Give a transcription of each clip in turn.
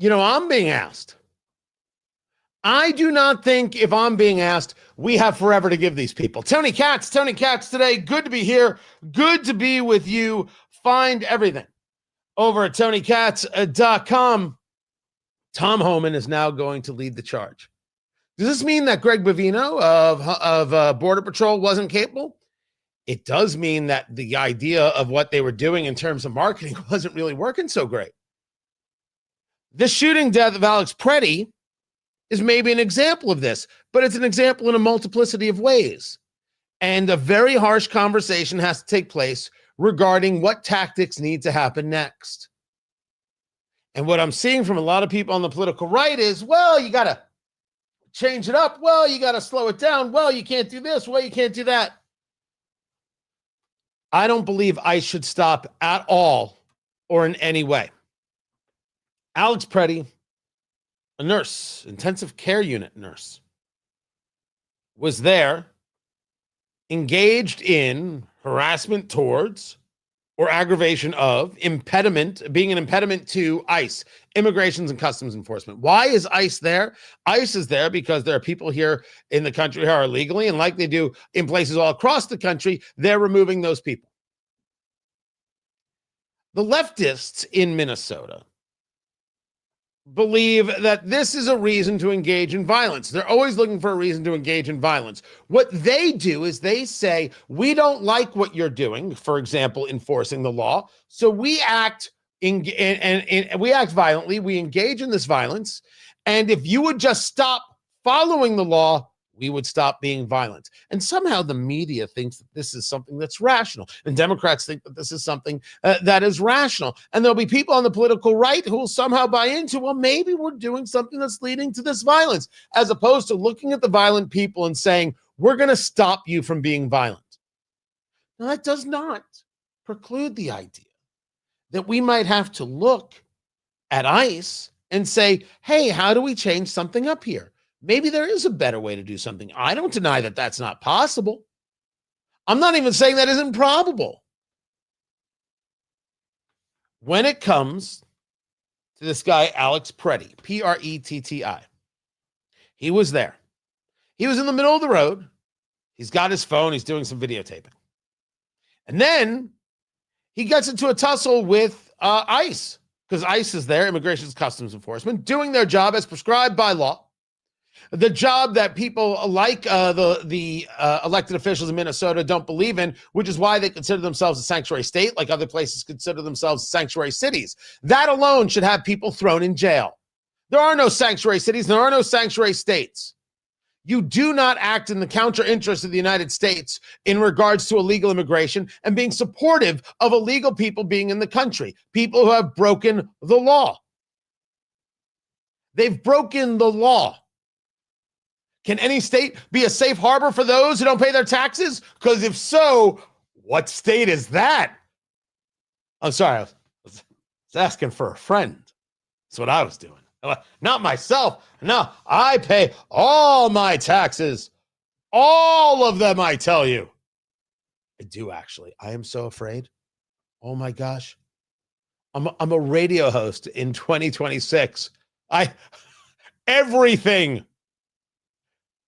I'm being asked. I do not think if I'm being asked, we have forever to give these people. Tony Katz today. Good to be here. Good to be with you. Find everything over at TonyKatz.com. Tom Homan is now going to lead the charge. Does this mean that Greg Bavino of Border Patrol wasn't capable? It does mean that the idea of what they were doing in terms of marketing wasn't really working so great. The shooting death of Alex Preddy is maybe an example of this, but it's an example in a multiplicity of ways. And a very harsh conversation has to take place regarding what tactics need to happen next. And what I'm seeing from a lot of people on the political right is, well, you got to change it up. Well, you got to slow it down. Well, you can't do this. Well, you can't do that. I don't believe ICE should stop at all or in any way. Alex Preddy, a nurse, intensive care unit nurse, was there engaged in harassment towards or aggravation of being an impediment to ICE, Immigrations and Customs Enforcement. Why is ICE there? ICE is there because there are people here in the country who are illegally, and like they do in places all across the country, they're removing those people. The leftists in Minnesota believe that this is a reason to engage in violence. They're always looking for a reason to engage in violence. What they do is they say, we don't like what you're doing, for example, enforcing the law, so we act we act violently, we engage in this violence, and if you would just stop following the law, we would stop being violent. And somehow the media thinks that this is something that's rational. And Democrats think that this is something that is rational. And there'll be people on the political right who will somehow buy into, well, maybe we're doing something that's leading to this violence, as opposed to looking at the violent people and saying, we're going to stop you from being violent. Now, that does not preclude the idea that we might have to look at ICE and say, hey, how do we change something up here? Maybe there is a better way to do something. I don't deny that that's not possible. I'm not even saying that isn't probable. When it comes to this guy, Alex Preddy, P-R-E-T-T-I, he was there. He was in the middle of the road. He's got his phone. He's doing some videotaping. And then he gets into a tussle with ICE, because ICE is there, Immigration and Customs Enforcement, doing their job as prescribed by law. The job that people like the elected officials in Minnesota don't believe in, which is why they consider themselves a sanctuary state, like other places consider themselves sanctuary cities. That alone should have people thrown in jail. There are no sanctuary cities. There are no sanctuary states. You do not act in the counter interest of the United States in regards to illegal immigration and being supportive of illegal people being in the country, people who have broken the law. They've broken the law. Can any state be a safe harbor for those who don't pay their taxes? Because if so, what state is that? I'm sorry, I was asking for a friend. That's what I was doing. Not myself. No, I pay all my taxes. All of them, I tell you. I do, actually. I am so afraid. Oh, my gosh. I'm a radio host in 2026. Everything.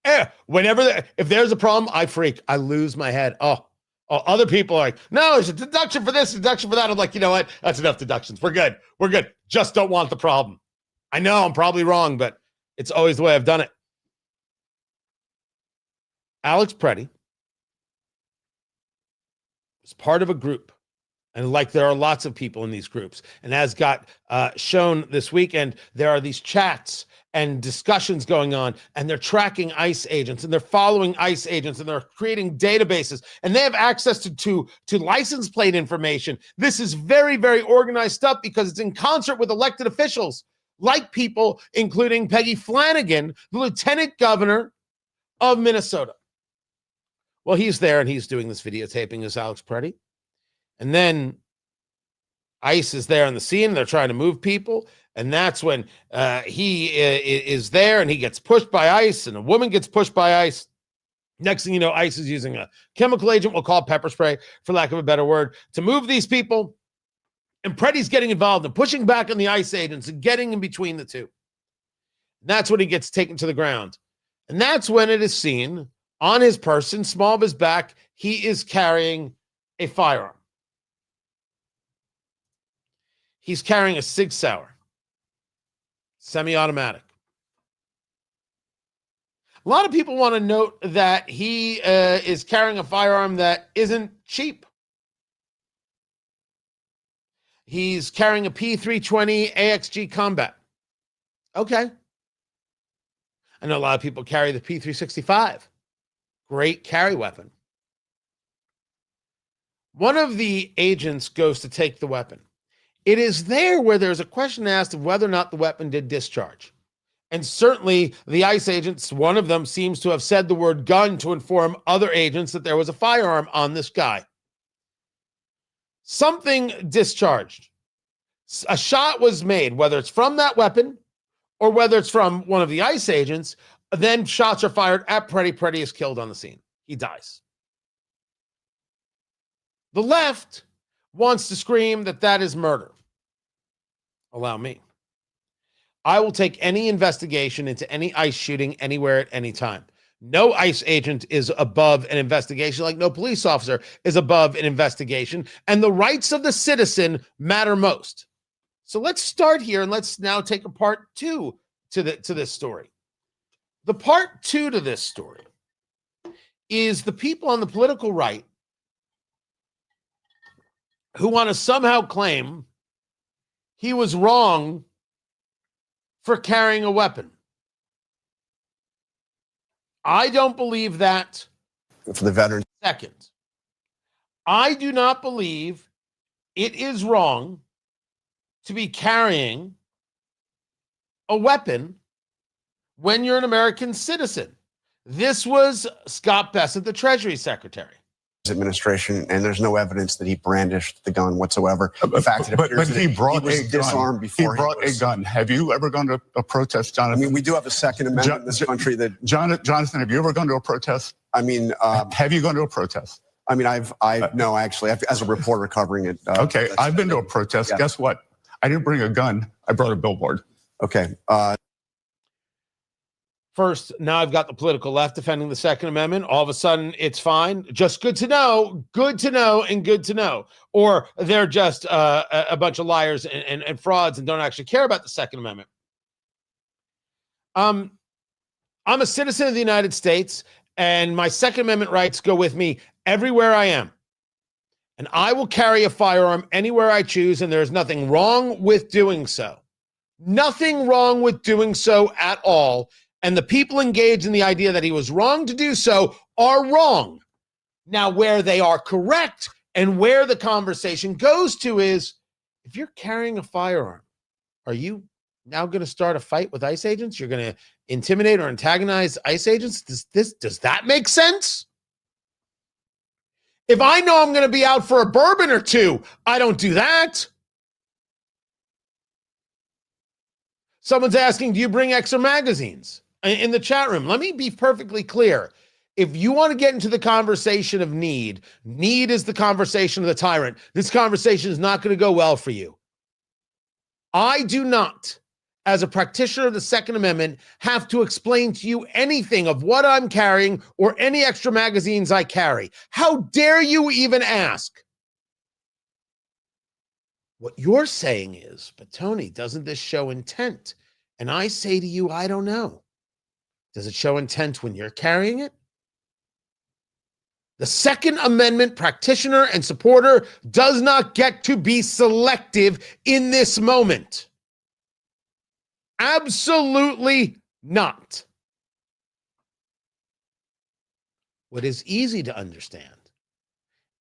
If there's a problem, I freak. I lose my head. Oh, other people are like, no, there's a deduction for this, deduction for that. I'm like, you know what? That's enough deductions. We're good. We're good. Just don't want the problem. I know I'm probably wrong, but it's always the way I've done it. Alex Preddy is part of a group. And like there are lots of people in these groups. And as got shown this weekend, there are these chats and discussions going on, and they're tracking ICE agents, and they're following ICE agents, and they're creating databases, and they have access to license plate information. This is very, very organized stuff because it's in concert with elected officials, like people, including Peggy Flanagan, the lieutenant governor of Minnesota. Well, he's there, and he's doing this videotaping as Alex Preddy. And then ICE is there on the scene. They're trying to move people. And that's when he is there and he gets pushed by ICE and a woman gets pushed by ICE. Next thing you know, ICE is using a chemical agent, we'll call pepper spray, for lack of a better word, to move these people. And Preddy's getting involved and pushing back on the ICE agents and getting in between the two. That's when he gets taken to the ground. And that's when it is seen on his person, small of his back, he is carrying a firearm. He's carrying a Sig Sauer, semi-automatic. A lot of people want to note that he is carrying a firearm that isn't cheap. He's carrying a P320 AXG Combat. Okay. I know a lot of people carry the P365. Great carry weapon. One of the agents goes to take the weapon. It is there where there's a question asked of whether or not the weapon did discharge. And certainly the ICE agents, one of them seems to have said the word gun to inform other agents that there was a firearm on this guy. Something discharged. A shot was made, whether it's from that weapon or whether it's from one of the ICE agents. Then shots are fired at Preddy. Preddy is killed on the scene. He dies. The left wants to scream that that is murder. Allow me. I will take any investigation into any ICE shooting anywhere at any time. No ICE agent is above an investigation, like no police officer is above an investigation, and the rights of the citizen matter most. So let's start here, and let's now take a part two to this story. The part two to this story is the people on the political right who want to somehow claim he was wrong for carrying a weapon. I don't believe that. For the veterans. Second, I do not believe it is wrong to be carrying a weapon when you're an American citizen. This was Scott Bessent, the Treasury Secretary. Administration, and there's no evidence that he brandished the gun whatsoever. In fact, it appears but he brought he was disarmed before he brought a gun. Have you ever gone to a protest, Jonathan? I mean, we do have a Second Amendment in this country that. Jonathan, have you ever gone to a protest? I mean, have you gone to a protest? I mean, no, actually, as a reporter covering it. Okay, I've been to a protest. Yeah. Guess what? I didn't bring a gun. I brought a billboard. Okay. First, now I've got the political left defending the Second Amendment. All of a sudden, it's fine. Just good to know, and good to know. Or they're just a bunch of liars and frauds and don't actually care about the Second Amendment. I'm a citizen of the United States, and my Second Amendment rights go with me everywhere I am. And I will carry a firearm anywhere I choose, and there's nothing wrong with doing so. Nothing wrong with doing so at all. And the people engaged in the idea that he was wrong to do so are wrong. Now, where they are correct and where the conversation goes to is, if you're carrying a firearm, are you now going to start a fight with ICE agents? You're going to intimidate or antagonize ICE agents? Does that make sense? If I know I'm going to be out for a bourbon or two, I don't do that. Someone's asking, do you bring extra magazines? In the chat room, let me be perfectly clear. If you want to get into the conversation of need is the conversation of the tyrant. This conversation is not going to go well for you. I do not, as a practitioner of the Second Amendment, have to explain to you anything of what I'm carrying or any extra magazines I carry. How dare you even ask? What you're saying is, but Tony, doesn't this show intent? And I say to you, I don't know. Does it show intent when you're carrying it? The Second Amendment practitioner and supporter does not get to be selective in this moment. Absolutely not. What is easy to understand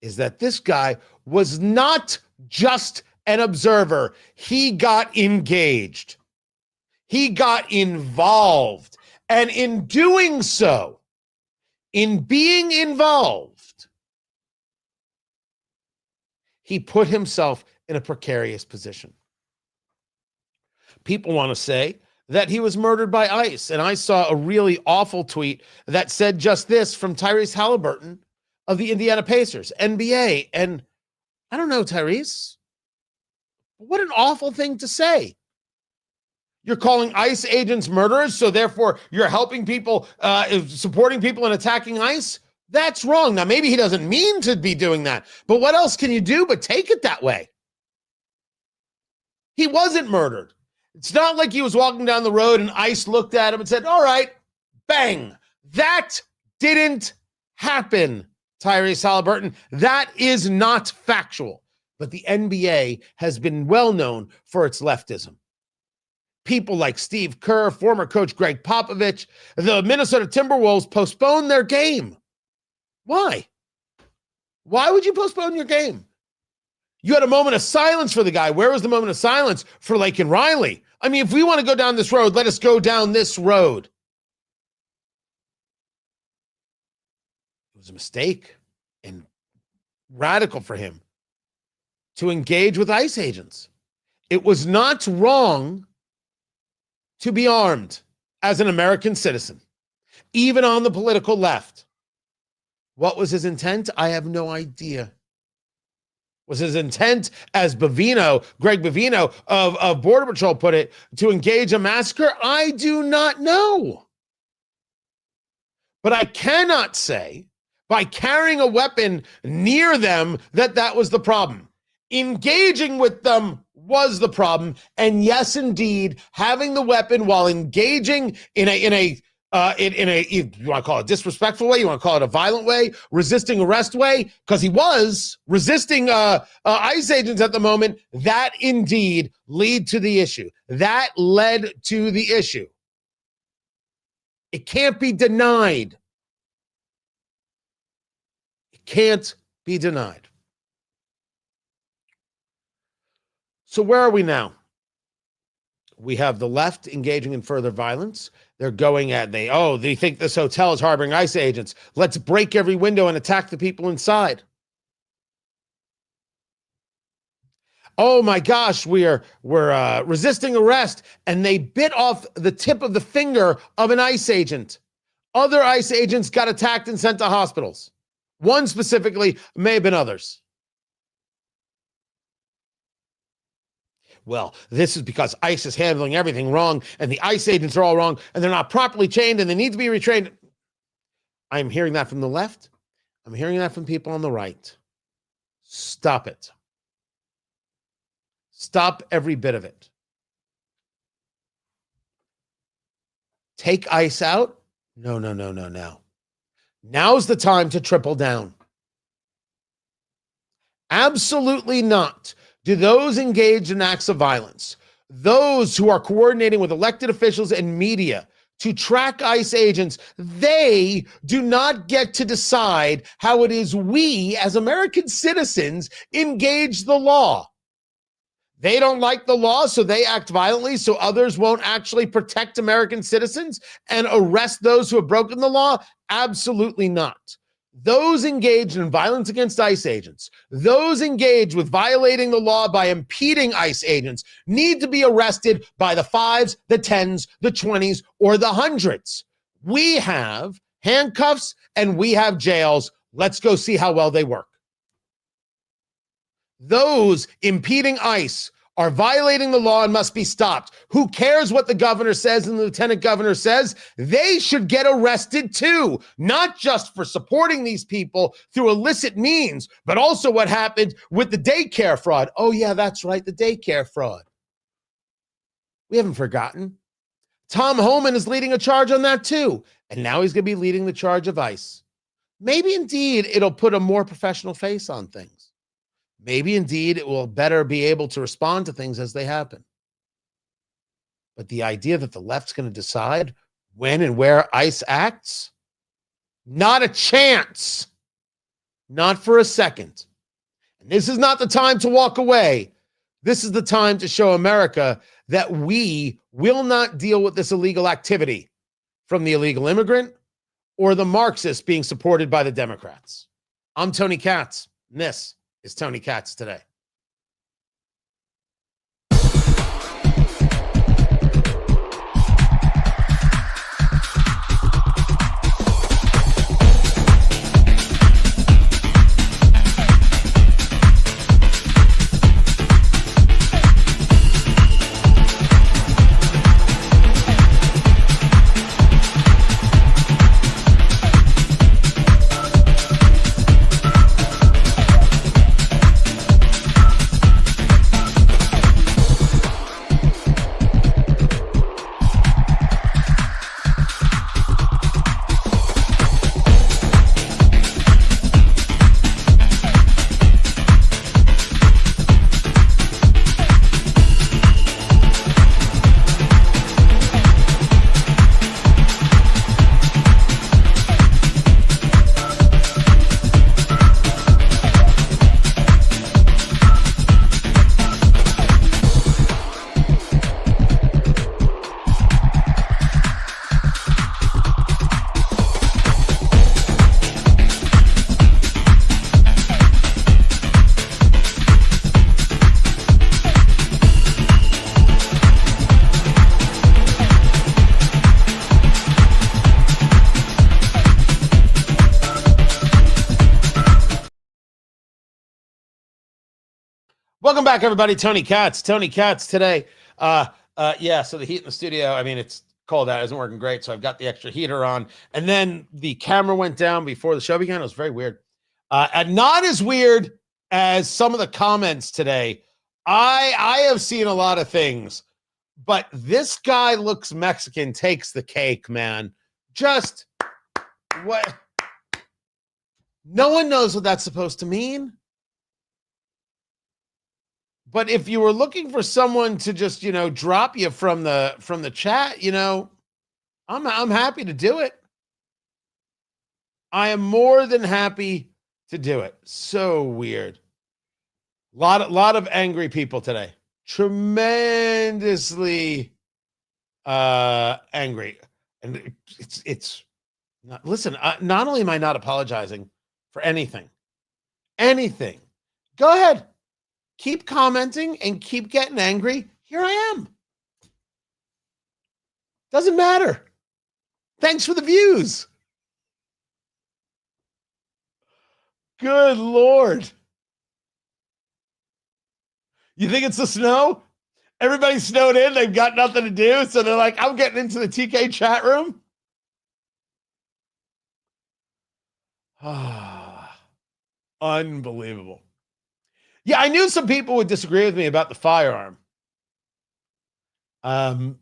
is that this guy was not just an observer. He got engaged. He got involved. And in doing so, in being involved, he put himself in a precarious position. People want to say that he was murdered by ICE. And I saw a really awful tweet that said just this from Tyrese Halliburton of the Indiana Pacers, NBA. And I don't know, Tyrese. What an awful thing to say. You're calling ICE agents murderers, so therefore you're helping people, supporting people and attacking ICE? That's wrong. Now, maybe he doesn't mean to be doing that, but what else can you do but take it that way? He wasn't murdered. It's not like he was walking down the road and ICE looked at him and said, all right, bang. That didn't happen, Tyrese Halliburton. That is not factual. But the NBA has been well known for its leftism. People like Steve Kerr, former coach Greg Popovich, the Minnesota Timberwolves postponed their game. Why? Why would you postpone your game? You had a moment of silence for the guy. Where was the moment of silence for Laken Riley? I mean, if we want to go down this road, let us go down this road. It was a mistake and radical for him to engage with ICE agents. It was not wrong to be armed as an American citizen, even on the political left. What was his intent? I have no idea. Was his intent, as Greg Bovino of Border Patrol put it, to engage a massacre? I do not know. But I cannot say by carrying a weapon near them that was the problem. Engaging with them was the problem. And yes, indeed, having the weapon while engaging in a you want to call it a disrespectful way, you want to call it a violent way, resisting arrest way, because he was resisting ICE agents at the moment, that indeed led to the issue. That led to the issue. It can't be denied. It can't be denied. So where are we now? We have the left engaging in further violence. They're going at, they think this hotel is harboring ICE agents. Let's break every window and attack the people inside. Oh my gosh, we're resisting arrest, and they bit off the tip of the finger of an ICE agent. Other ICE agents got attacked and sent to hospitals. One specifically, may have been others. Well, this is because ICE is handling everything wrong, and the ICE agents are all wrong, and they're not properly trained, and they need to be retrained. I'm hearing that from the left. I'm hearing that from people on the right. Stop it. Stop every bit of it. Take ICE out? No. Now's the time to triple down. Absolutely not. Do those engaged in acts of violence, those who are coordinating with elected officials and media to track ICE agents, they do not get to decide how it is we, as American citizens, engage the law. They don't like the law, so they act violently, so others won't actually protect American citizens and arrest those who have broken the law? Absolutely not. Those engaged in violence against ICE agents, those engaged with violating the law by impeding ICE agents, need to be arrested by the 5s, the 10s, the 20s, or the 100s. We have handcuffs and we have jails. Let's go see how well they work. Those impeding ICE are violating the law and must be stopped. Who cares what the governor says and the lieutenant governor says? They should get arrested too, not just for supporting these people through illicit means, but also what happened with the daycare fraud. Oh yeah, that's right, the daycare fraud. We haven't forgotten. Tom Homan is leading a charge on that too, and now he's going to be leading the charge of ICE. Maybe indeed it'll put a more professional face on things. Maybe indeed it will better be able to respond to things as they happen. But the idea that the left's going to decide when and where ICE acts, not a chance. Not for a second. And this is not the time to walk away. This is the time to show America that we will not deal with this illegal activity from the illegal immigrant or the Marxists being supported by the Democrats. I'm Tony Katz, and this is Tony Katz Today. Welcome back, everybody. Tony Katz today. Yeah, so the heat in the studio, I mean, it's cold out. It isn't working great, so I've got the extra heater on. And then the camera went down before the show began. It was very weird. And not as weird as some of the comments today. I have seen a lot of things, but this guy looks Mexican takes the cake, man. Just what? No one knows what that's supposed to mean. But if you were looking for someone to just, drop you from the chat, I'm happy to do it. I am more than happy to do it. So weird. Lot of angry people today. Tremendously angry. And it's not, listen, not only am I not apologizing for anything, go ahead. Keep commenting and keep getting angry. Here I am. Doesn't matter. Thanks for the views. Good Lord. You think it's the snow? Everybody's snowed in. They've got nothing to do. So they're like, I'm getting into the TK chat room. Unbelievable. Yeah, I knew some people would disagree with me about the firearm. But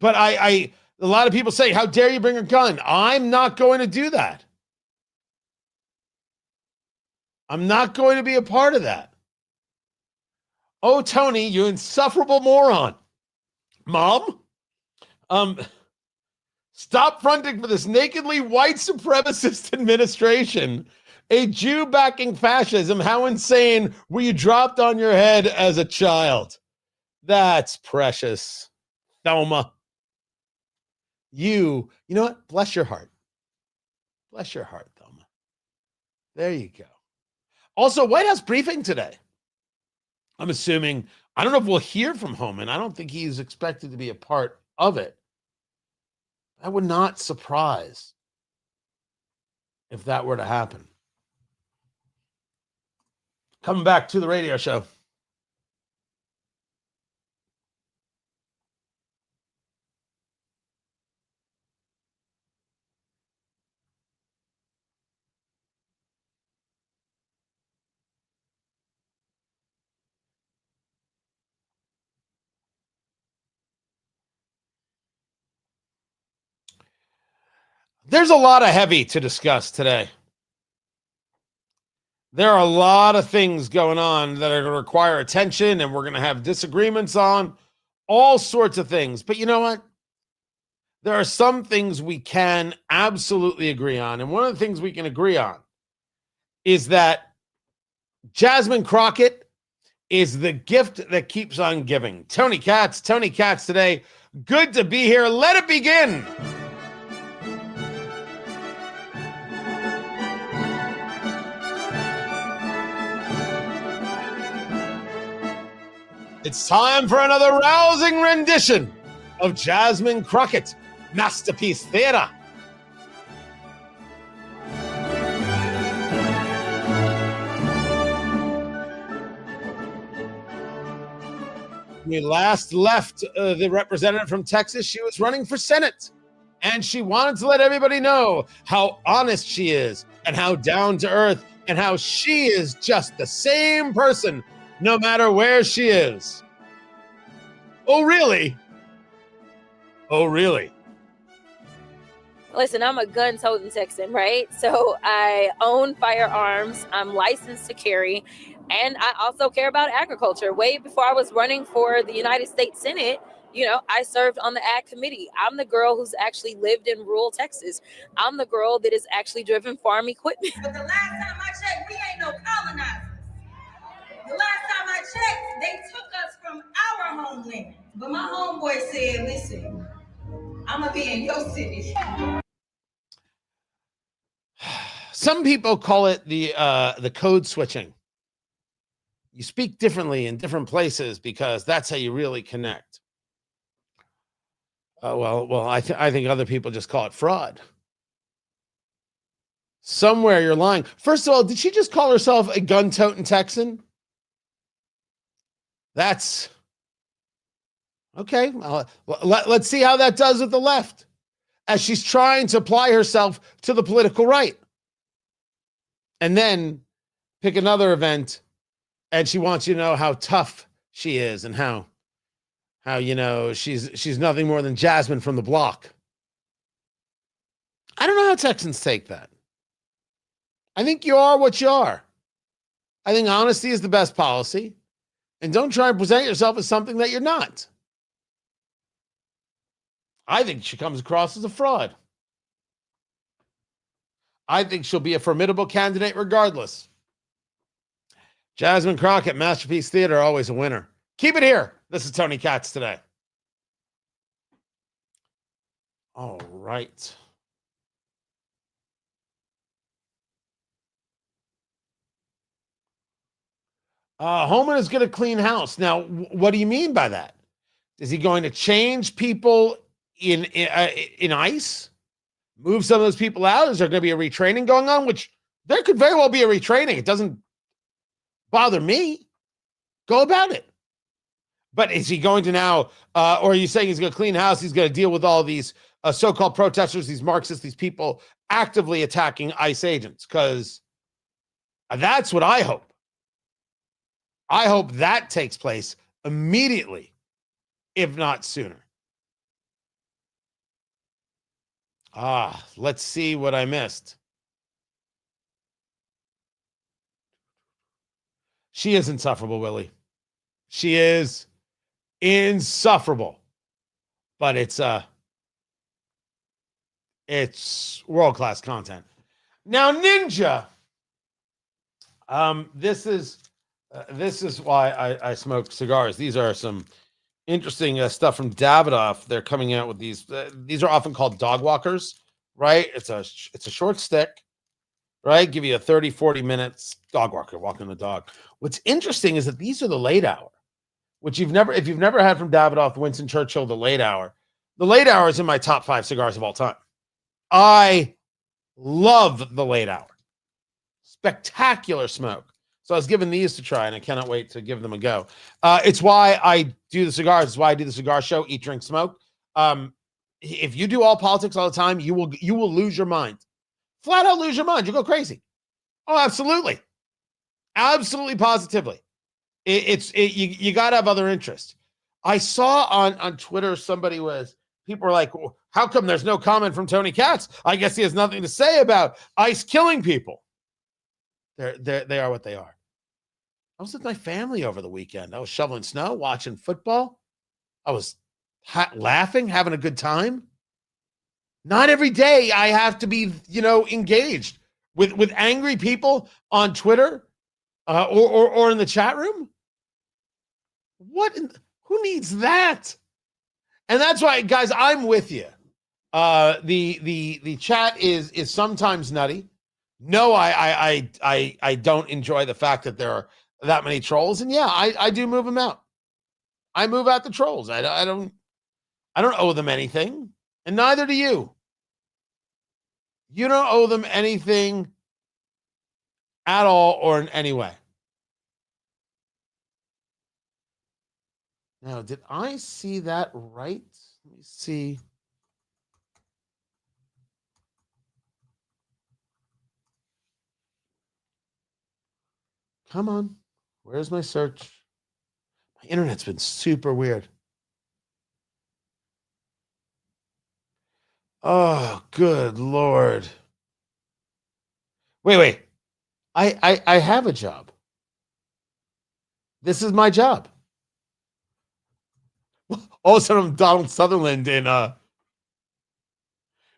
a lot of people say, how dare you bring a gun? I'm not going to do that. I'm not going to be a part of that. Oh, Tony, you insufferable moron. Mom, stop fronting for this nakedly white supremacist administration. A Jew backing fascism. How insane were you dropped on your head as a child? That's precious. Thelma. You know what? Bless your heart. Bless your heart, Thelma. There you go. Also, White House briefing today. I'm assuming, I don't know if we'll hear from Homan. I don't think he's expected to be a part of it. I would not surprise if that were to happen. Coming back to the radio show. There's a lot of heavy to discuss today. There are a lot of things going on that are going to require attention, and we're going to have disagreements on all sorts of things. But you know what? There are some things we can absolutely agree on. And one of the things we can agree on is that Jasmine Crockett is the gift that keeps on giving. Tony Katz today. Good to be here. Let it begin. It's time for another rousing rendition of Jasmine Crockett, Masterpiece Theater. We last left the representative from Texas. She was running for Senate, and she wanted to let everybody know how honest she is and how down to earth and how she is just the same person no matter where she is. Oh, really? Oh, really? Listen, I'm a gun-toting Texan, right? So I own firearms. I'm licensed to carry. And I also care about agriculture. Way before I was running for the United States Senate, I served on the ag committee. I'm the girl who's actually lived in rural Texas. I'm the girl that has actually driven farm equipment. But the last time I checked, we ain't no colonizers. The last time I checked, they took us from our homeland. But my homeboy said, listen, I'm going to be in your city. Some people call it the code switching. You speak differently in different places because that's how you really connect. I think other people just call it fraud. Somewhere you're lying. First of all, did she just call herself a gun-toting Texan? That's okay. Let's see how that does with the left as she's trying to apply herself to the political right. And then pick another event, and she wants you to know how tough she is and how she's nothing more than Jasmine from the block. I don't know how Texans take that. I think you are what you are. I think honesty is the best policy. And don't try and present yourself as something that you're not. I think she comes across as a fraud. I think she'll be a formidable candidate regardless. Jasmine Crockett, Masterpiece Theater, always a winner. Keep it here. This is Tony Katz today. All right. Homan is going to clean house. Now, what do you mean by that? Is he going to change people in ICE? Move some of those people out? Is there going to be a retraining going on? Which there could very well be a retraining. It doesn't bother me. Go about it. But is he going to now, or are you saying he's going to clean house? He's going to deal with all these so-called protesters, these Marxists, these people actively attacking ICE agents? Because that's what I hope. I hope that takes place immediately, if not sooner. Let's see what I missed. She is insufferable, Willie. She is insufferable. But it's world-class content. Now, Ninja, this is why I smoke cigars. These are some interesting stuff from Davidoff. They're coming out with these. These are often called dog walkers, right? It's a short stick, right? Give you a 30, 40 minutes dog walker, walking the dog. What's interesting is that these are the late hour, which if you've never had from Davidoff, Winston Churchill, the late hour. The late hour is in my top 5 cigars of all time. I love the late hour. Spectacular smoke. So I was given these to try, and I cannot wait to give them a go. It's why I do the cigars. It's why I do the cigar show, Eat, Drink, Smoke. If you do all politics all the time, you will lose your mind. Flat out lose your mind. You go crazy. Oh, absolutely. Absolutely, positively. You got to have other interests. I saw on Twitter people were like, well, how come there's no comment from Tony Katz? I guess he has nothing to say about ICE killing people. They are what they are. I was with my family over the weekend. I was shoveling snow, watching football. I was laughing, having a good time. Not every day I have to be, engaged with angry people on Twitter or in the chat room. Who needs that? And that's why, guys, I'm with you. The chat is sometimes nutty. No, I don't enjoy the fact that there are that many trolls, and yeah, I do move them out. I move out the trolls. I don't owe them anything, and neither do you. You don't owe them anything at all or in any way. Now, did I see that right? Let me see. Come on. Where's my search? My internet's been super weird. Oh, good Lord. Wait. I have a job. This is my job. All of a sudden, I'm Donald Sutherland in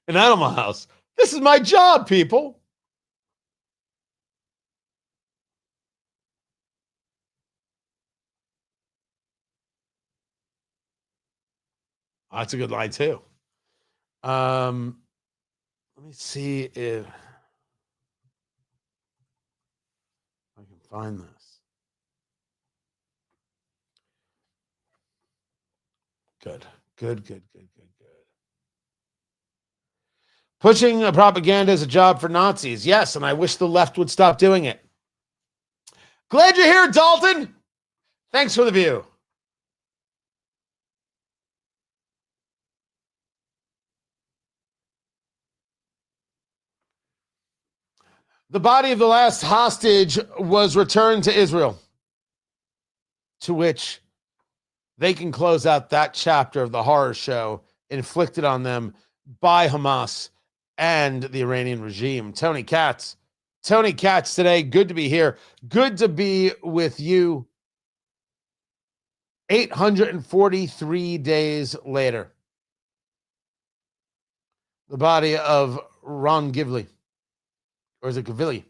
Animal House. This is my job, people. Oh, that's a good line too. Let me see if I can find this. Good. Pushing propaganda is a job for Nazis. Yes, and I wish the left would stop doing it. Glad you're here, Dalton. Thanks for the view. The body of the last hostage was returned to Israel, to which they can close out that chapter of the horror show inflicted on them by Hamas and the Iranian regime. Tony Katz today. Good to be here. Good to be with you. 843 days later, the body of Ron Givley, or is it Givley,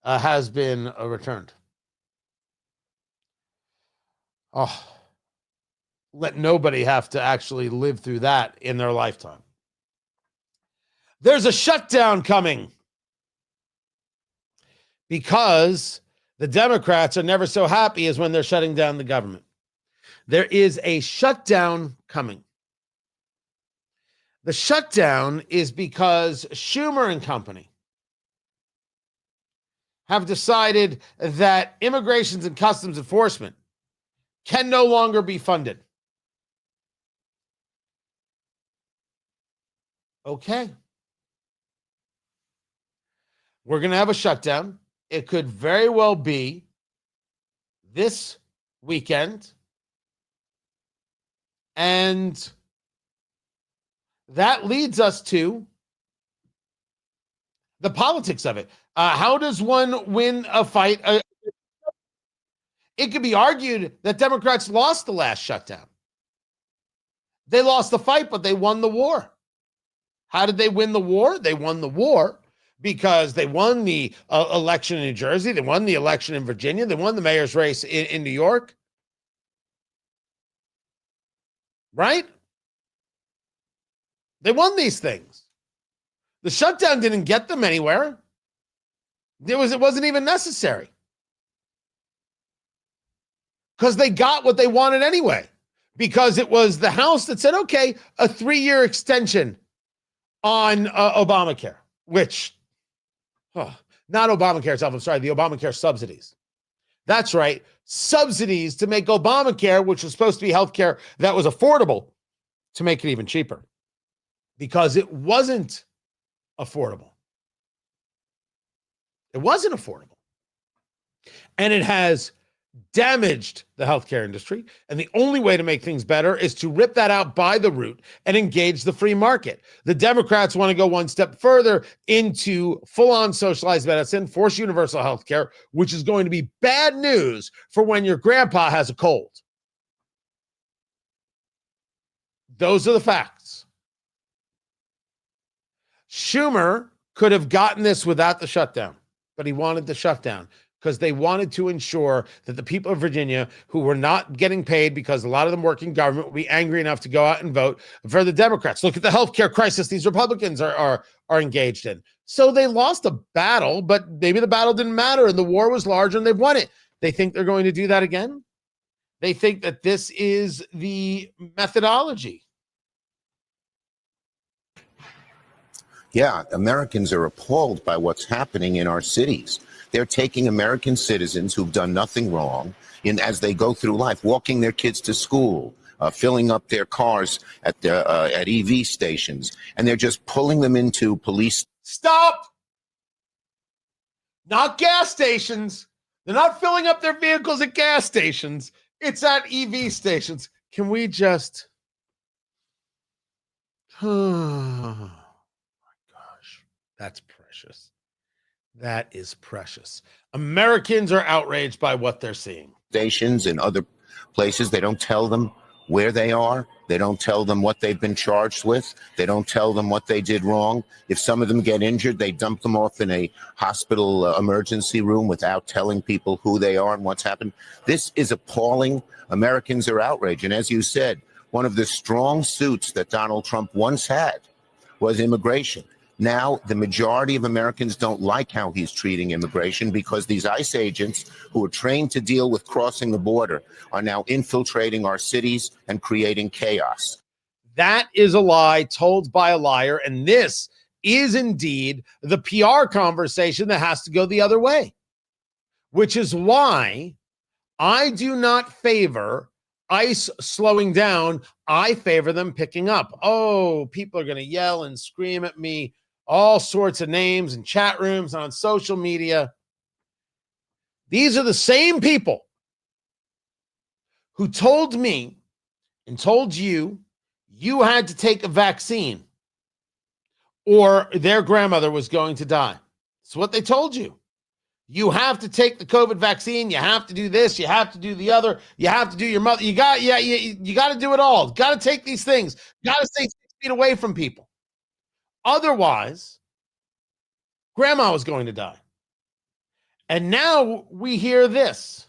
has been returned. Oh, let nobody have to actually live through that in their lifetime. There's a shutdown coming because the Democrats are never so happy as when they're shutting down the government. There is a shutdown coming. The shutdown is because Schumer and company have decided that Immigration and Customs Enforcement can no longer be funded. Okay. We're going to have a shutdown. It could very well be this weekend. And that leads us to the politics of it. How does one win a fight? It could be argued that Democrats lost the last shutdown. They lost the fight, but they won the war. How did they win the war? They won the war because they won the election in New Jersey. They won the election in Virginia. They won the mayor's race in New York. Right? They won these things. The shutdown didn't get them anywhere. It wasn't even necessary. Because they got what they wanted anyway. Because it was the House that said, okay, a 3-year extension on Obamacare, which, not Obamacare itself, I'm sorry, the Obamacare subsidies. That's right, subsidies to make Obamacare, which was supposed to be healthcare that was affordable, to make it even cheaper. Because it wasn't affordable. It wasn't affordable. And it has damaged the healthcare industry. And the only way to make things better is to rip that out by the root and engage the free market. The Democrats want to go one step further into full-on socialized medicine, force universal healthcare, which is going to be bad news for when your grandpa has a cold. Those are the facts. Schumer could have gotten this without the shutdown, but he wanted the shutdown because they wanted to ensure that the people of Virginia who were not getting paid because a lot of them work in government would be angry enough to go out and vote for the Democrats. Look at the healthcare crisis these Republicans are engaged in. So they lost a battle, but maybe the battle didn't matter and the war was larger and they've won it. They think they're going to do that again? They think that this is the methodology. Yeah, Americans are appalled by what's happening in our cities. They're taking American citizens who've done nothing wrong as they go through life, walking their kids to school, filling up their cars at EV stations, and they're just pulling them into police. Stop! Not gas stations. They're not filling up their vehicles at gas stations. It's at EV stations. Can we just... Oh, my gosh. That's precious. That is precious. Americans are outraged by what they're seeing. Stations and other places, they don't tell them where they are. They don't tell them what they've been charged with. They don't tell them what they did wrong. If some of them get injured, they dump them off in a hospital emergency room without telling people who they are and what's happened. This is appalling. Americans are outraged. And as you said, one of the strong suits that Donald Trump once had was immigration. Now, the majority of Americans don't like how he's treating immigration because these ICE agents who are trained to deal with crossing the border are now infiltrating our cities and creating chaos. That is a lie told by a liar. And this is indeed the PR conversation that has to go the other way, which is why I do not favor ICE slowing down. I favor them picking up. Oh, people are going to yell and scream at me all sorts of names in chat rooms and on social media. These are the same people who told me and told you had to take a vaccine or their grandmother was going to die. It's what they told you. You have to take the COVID vaccine. You have to do this. You have to do the other. You have to do your mother. You got to do it all. Got to take these things. Got to stay 6 feet away from people. Otherwise, grandma was going to die. And now we hear this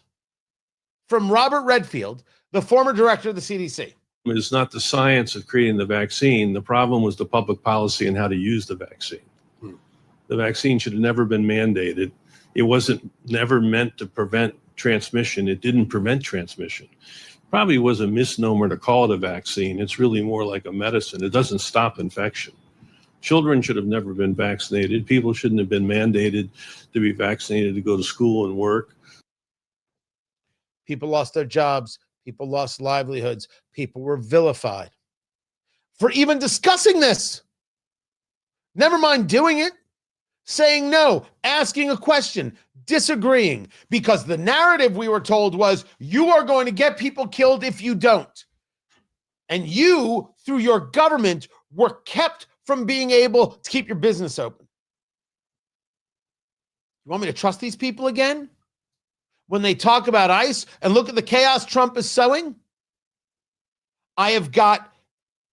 from Robert Redfield, the former director of the CDC. It's not the science of creating the vaccine. The problem was the public policy and how to use the vaccine. The vaccine should have never been mandated. It wasn't never meant to prevent transmission. It didn't prevent transmission. Probably was a misnomer to call it a vaccine. It's really more like a medicine. It doesn't stop infection. Children should have never been vaccinated. People shouldn't have been mandated to be vaccinated to go to school and work. People lost their jobs. People lost livelihoods. People were vilified for even discussing this. Never mind doing it, saying no, asking a question, disagreeing, because the narrative we were told was you are going to get people killed if you don't. And you, through your government, were kept from being able to keep your business open. You want me to trust these people again? When they talk about ICE and look at the chaos Trump is sowing? I have got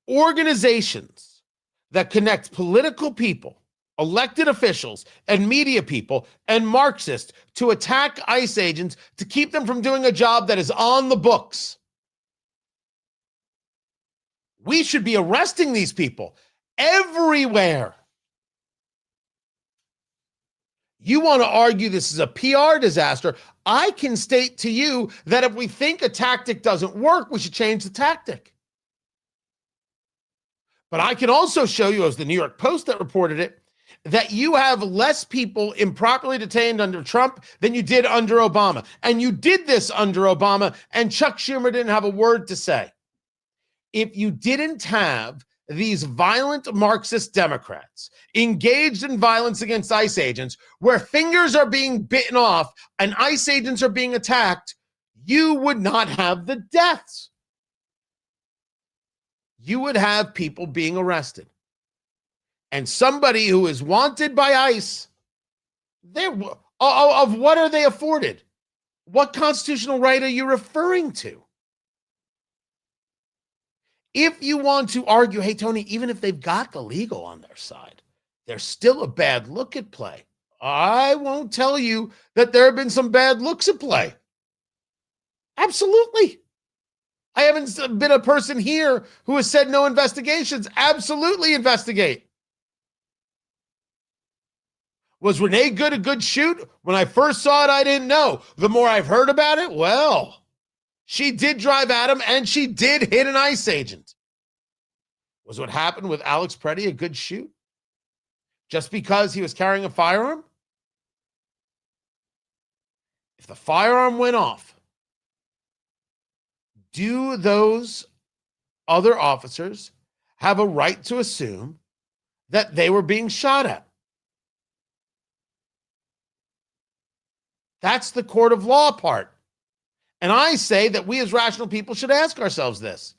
organizations that connect political people, elected officials, and media people, and Marxists to attack ICE agents to keep them from doing a job that is on the books. We should be arresting these people everywhere. You want to argue this is a PR disaster? I can state to you that if we think a tactic doesn't work, we should change the tactic. But I can also show you, as the New York Post that reported it, that you have less people improperly detained under Trump than you did under Obama. And you did this under Obama, and Chuck Schumer didn't have a word to say. If you didn't have these violent Marxist Democrats engaged in violence against ICE agents, where fingers are being bitten off and ICE agents are being attacked, you would not have the deaths. You would have people being arrested. And somebody who is wanted by ICE, of what are they afforded? What constitutional right are you referring to? If you want to argue, hey, Tony, even if they've got the legal on their side, there's still a bad look at play. I won't tell you that there have been some bad looks at play. Absolutely. I haven't been a person here who has said no investigations. Absolutely investigate. Was Renee Good a good shoot? When I first saw it, I didn't know. The more I've heard about it, well, she did drive at him and she did hit an ICE agent. Was what happened with Alex Preddy a good shoot? Just because he was carrying a firearm? If the firearm went off, do those other officers have a right to assume that they were being shot at? That's the court of law part. And I say that we as rational people should ask ourselves this.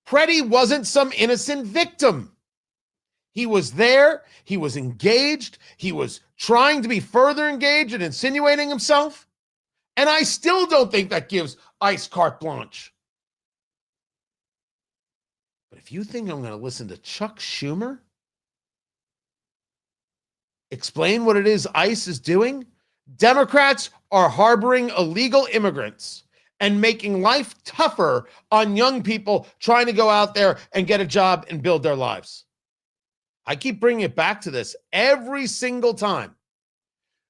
Preddy wasn't some innocent victim. He was there. He was engaged. He was trying to be further engaged and insinuating himself. And I still don't think that gives ICE carte blanche. But if you think I'm going to listen to Chuck Schumer explain what it is ICE is doing, Democrats are harboring illegal immigrants and making life tougher on young people trying to go out there and get a job and build their lives. I keep bringing it back to this every single time.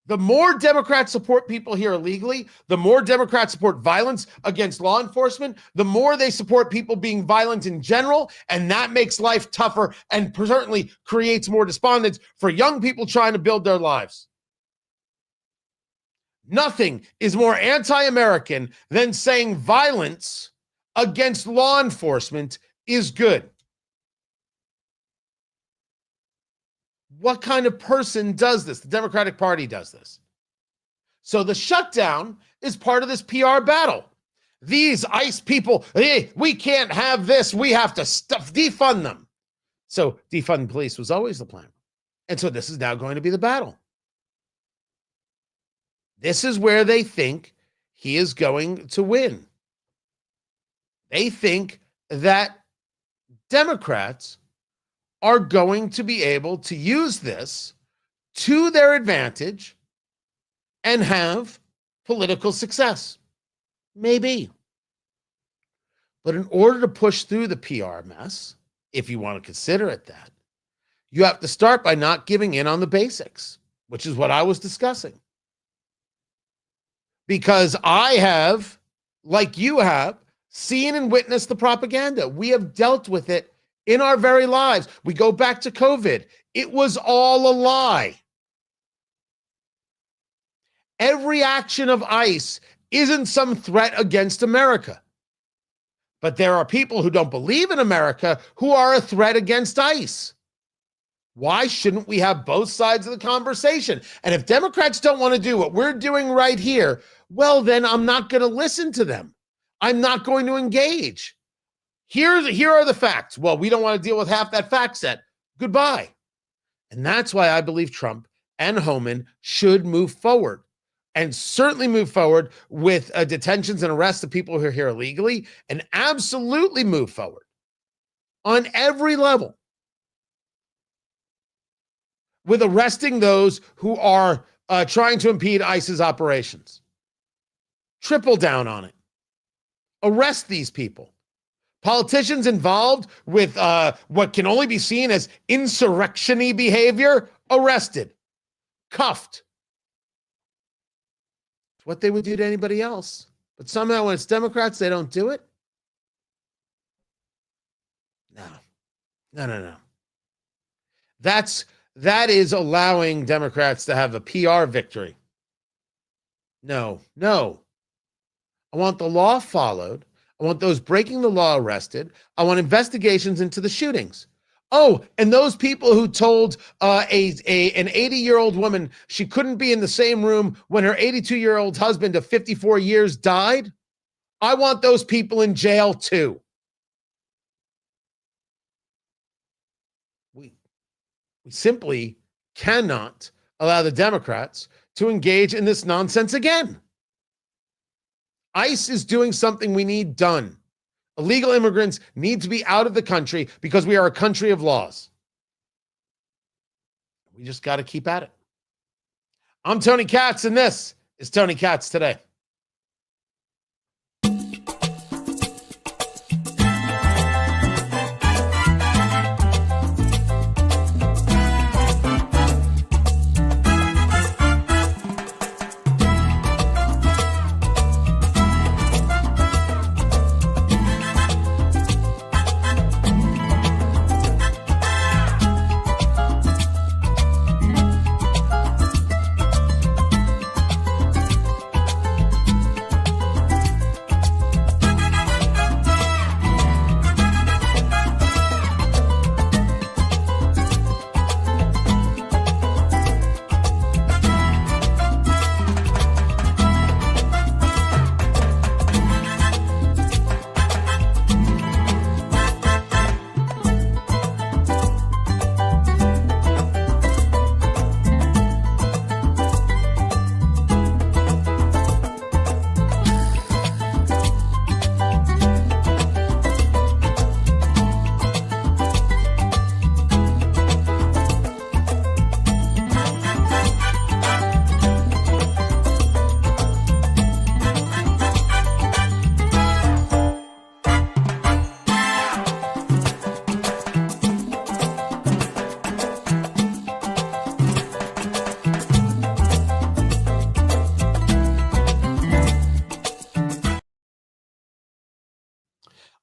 The more Democrats support people here illegally, the more Democrats support violence against law enforcement, the more they support people being violent in general, and that makes life tougher and certainly creates more despondence for young people trying to build their lives. Nothing is more anti-American than saying violence against law enforcement is good. What kind of person does this? The Democratic Party does this. So the shutdown is part of this PR battle. These ICE people, hey, we can't have this. We have to defund them. So defund police was always the plan. And so this is now going to be the battle. This is where they think he is going to win. They think that Democrats are going to be able to use this to their advantage and have political success. Maybe. But in order to push through the PR mess, if you want to consider it that, you have to start by not giving in on the basics, which is what I was discussing. Because I have, like you have, seen and witnessed the propaganda. We have dealt with it in our very lives. We go back to COVID. It was all a lie. Every action of ICE isn't some threat against America. But there are people who don't believe in America who are a threat against ICE. Why shouldn't we have both sides of the conversation? And if Democrats don't want to do what we're doing right here, well, then I'm not going to listen to them. I'm not going to engage. Here are the facts. Well, we don't want to deal with half that fact set. Goodbye. And that's why I believe Trump and Homan should move forward, and certainly move forward with detentions and arrests of people who are here illegally, and absolutely move forward on every level with arresting those who are trying to impede ICE's operations. Triple down on it. Arrest these people. Politicians involved with what can only be seen as insurrection-y behavior, arrested, cuffed. It's what they would do to anybody else. But somehow when it's Democrats, they don't do it. No. That is allowing Democrats to have a PR victory. No. I want the law followed. I want those breaking the law arrested. I want investigations into the shootings. Oh, and those people who told an 80-year-old woman she couldn't be in the same room when her 82-year-old husband of 54 years died, I want those people in jail too. We simply cannot allow the Democrats to engage in this nonsense again. ICE is doing something we need done. Illegal immigrants need to be out of the country because we are a country of laws. We just got to keep at it. I'm Tony Katz, and this is Tony Katz Today.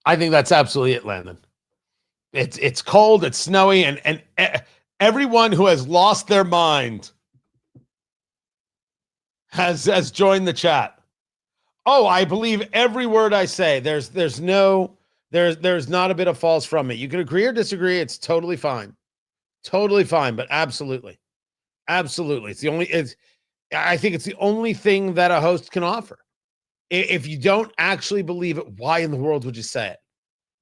I think that's absolutely it, Landon. It's cold, it's snowy, and everyone who has lost their mind has joined the chat. Oh, I believe every word I say. There's not a bit of false from it. You can agree or disagree. It's totally fine. Totally fine, but absolutely. Absolutely. I think it's the only thing that a host can offer. If you don't actually believe it, why in the world would you say it?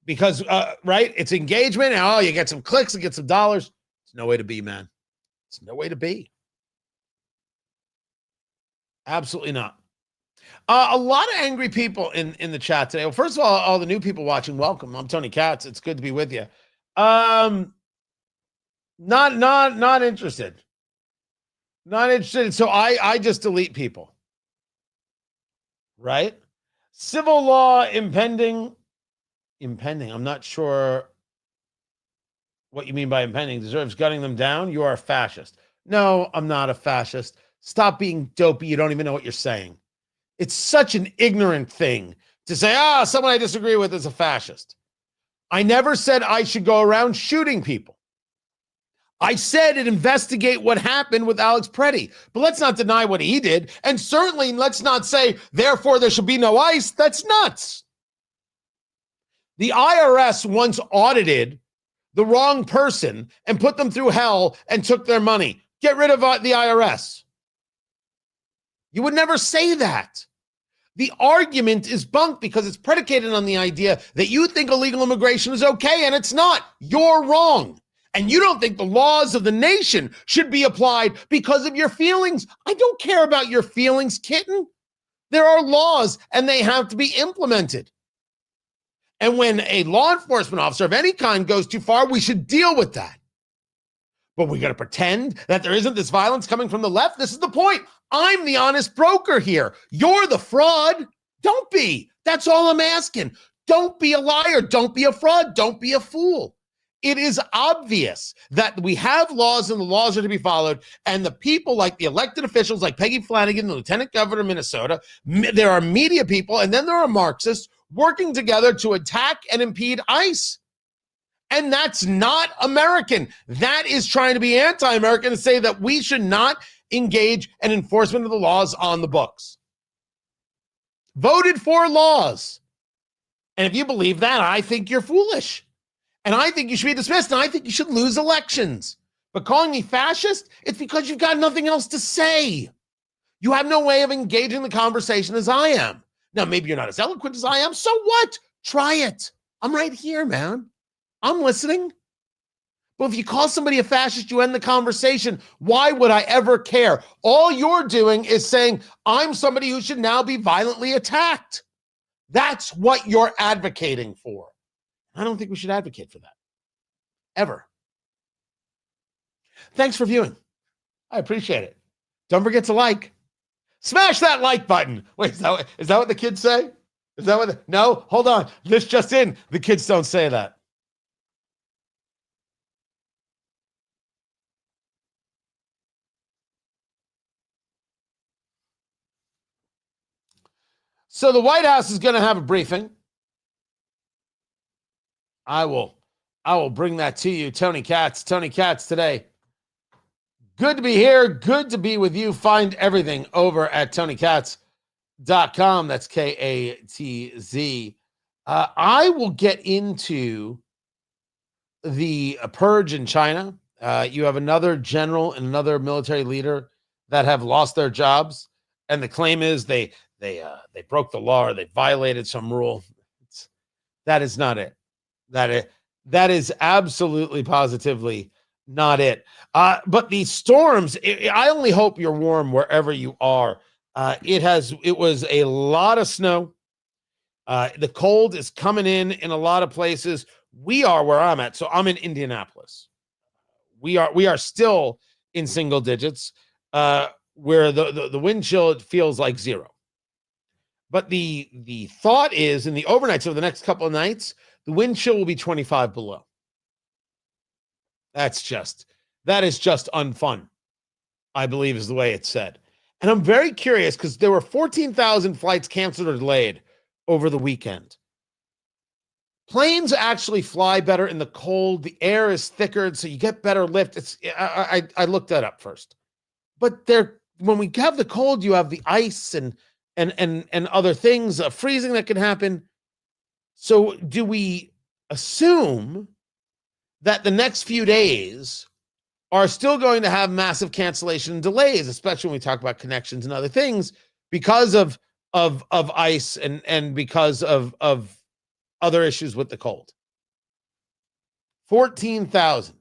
Because, right, it's engagement. Oh, you get some clicks and get some dollars. It's no way to be, man. It's no way to be. Absolutely not. A lot of angry people in the chat today. Well, first of all the new people watching, welcome. I'm Tony Katz. It's good to be with you. Not interested. Not interested. So I just delete people. Right? Civil law impending. I'm not sure what you mean by impending. Deserves gunning them down. You are a fascist. No, I'm not a fascist. Stop being dopey. You don't even know what you're saying. It's such an ignorant thing to say, someone I disagree with is a fascist. I never said I should go around shooting people. I said investigate what happened with Alex Preddy, but let's not deny what he did. And certainly let's not say, therefore, there should be no ICE. That's nuts. The IRS once audited the wrong person and put them through hell and took their money. Get rid of the IRS. You would never say that. The argument is bunk because it's predicated on the idea that you think illegal immigration is okay, and it's not. You're wrong. And you don't think the laws of the nation should be applied because of your feelings. I don't care about your feelings, kitten. There are laws, and they have to be implemented. And when a law enforcement officer of any kind goes too far, we should deal with that. But we're going to pretend that there isn't this violence coming from the left? This is the point. I'm the honest broker here. You're the fraud. Don't be. That's all I'm asking. Don't be a liar. Don't be a fraud. Don't be a fool. It is obvious that we have laws and the laws are to be followed. And the people like the elected officials like Peggy Flanagan, the Lieutenant Governor of Minnesota, there are media people, and then there are Marxists working together to attack and impede ICE. And that's not American. That is trying to be anti-American to say that we should not engage in enforcement of the laws on the books. Voted for laws. And if you believe that, I think you're foolish. And I think you should be dismissed. And I think you should lose elections. But calling me fascist, it's because you've got nothing else to say. You have no way of engaging the conversation as I am. Now, maybe you're not as eloquent as I am. So what? Try it. I'm right here, man. I'm listening. But if you call somebody a fascist, you end the conversation. Why would I ever care? All you're doing is saying, I'm somebody who should now be violently attacked. That's what you're advocating for. I don't think we should advocate for that. Ever. Thanks for viewing. I appreciate it. Don't forget to like. Smash that like button. Wait, is that what the kids say? Is that what? No, hold on. This just in. The kids don't say that. So the White House is going to have a briefing. I will bring that to you. Tony Katz today. Good to be here. Good to be with you. Find everything over at TonyKatz.com. That's KATZ. I will get into the purge in China. You have another general and another military leader that have lost their jobs. And the claim is they broke the law or they violated some rule. That is not it. That is absolutely positively not it. But these storms, I only hope you're warm wherever you are. It was a lot of snow. The cold is coming in a lot of places. We are where I'm at. So I'm in Indianapolis. We are still in single digits, where the wind chill feels like zero. But the thought is in the overnight, so the next couple of nights, the wind chill will be 25 below. That is just unfun, I believe is the way it's said. And I'm very curious because there were 14,000 flights canceled or delayed over the weekend. Planes actually fly better in the cold. The air is thicker, so you get better lift. I looked that up first. But they're when we have the cold, you have the ice and other things, freezing that can happen. So do we assume that the next few days are still going to have massive cancellation and delays, especially when we talk about connections and other things, because of ice and because of other issues with the cold? 14,000.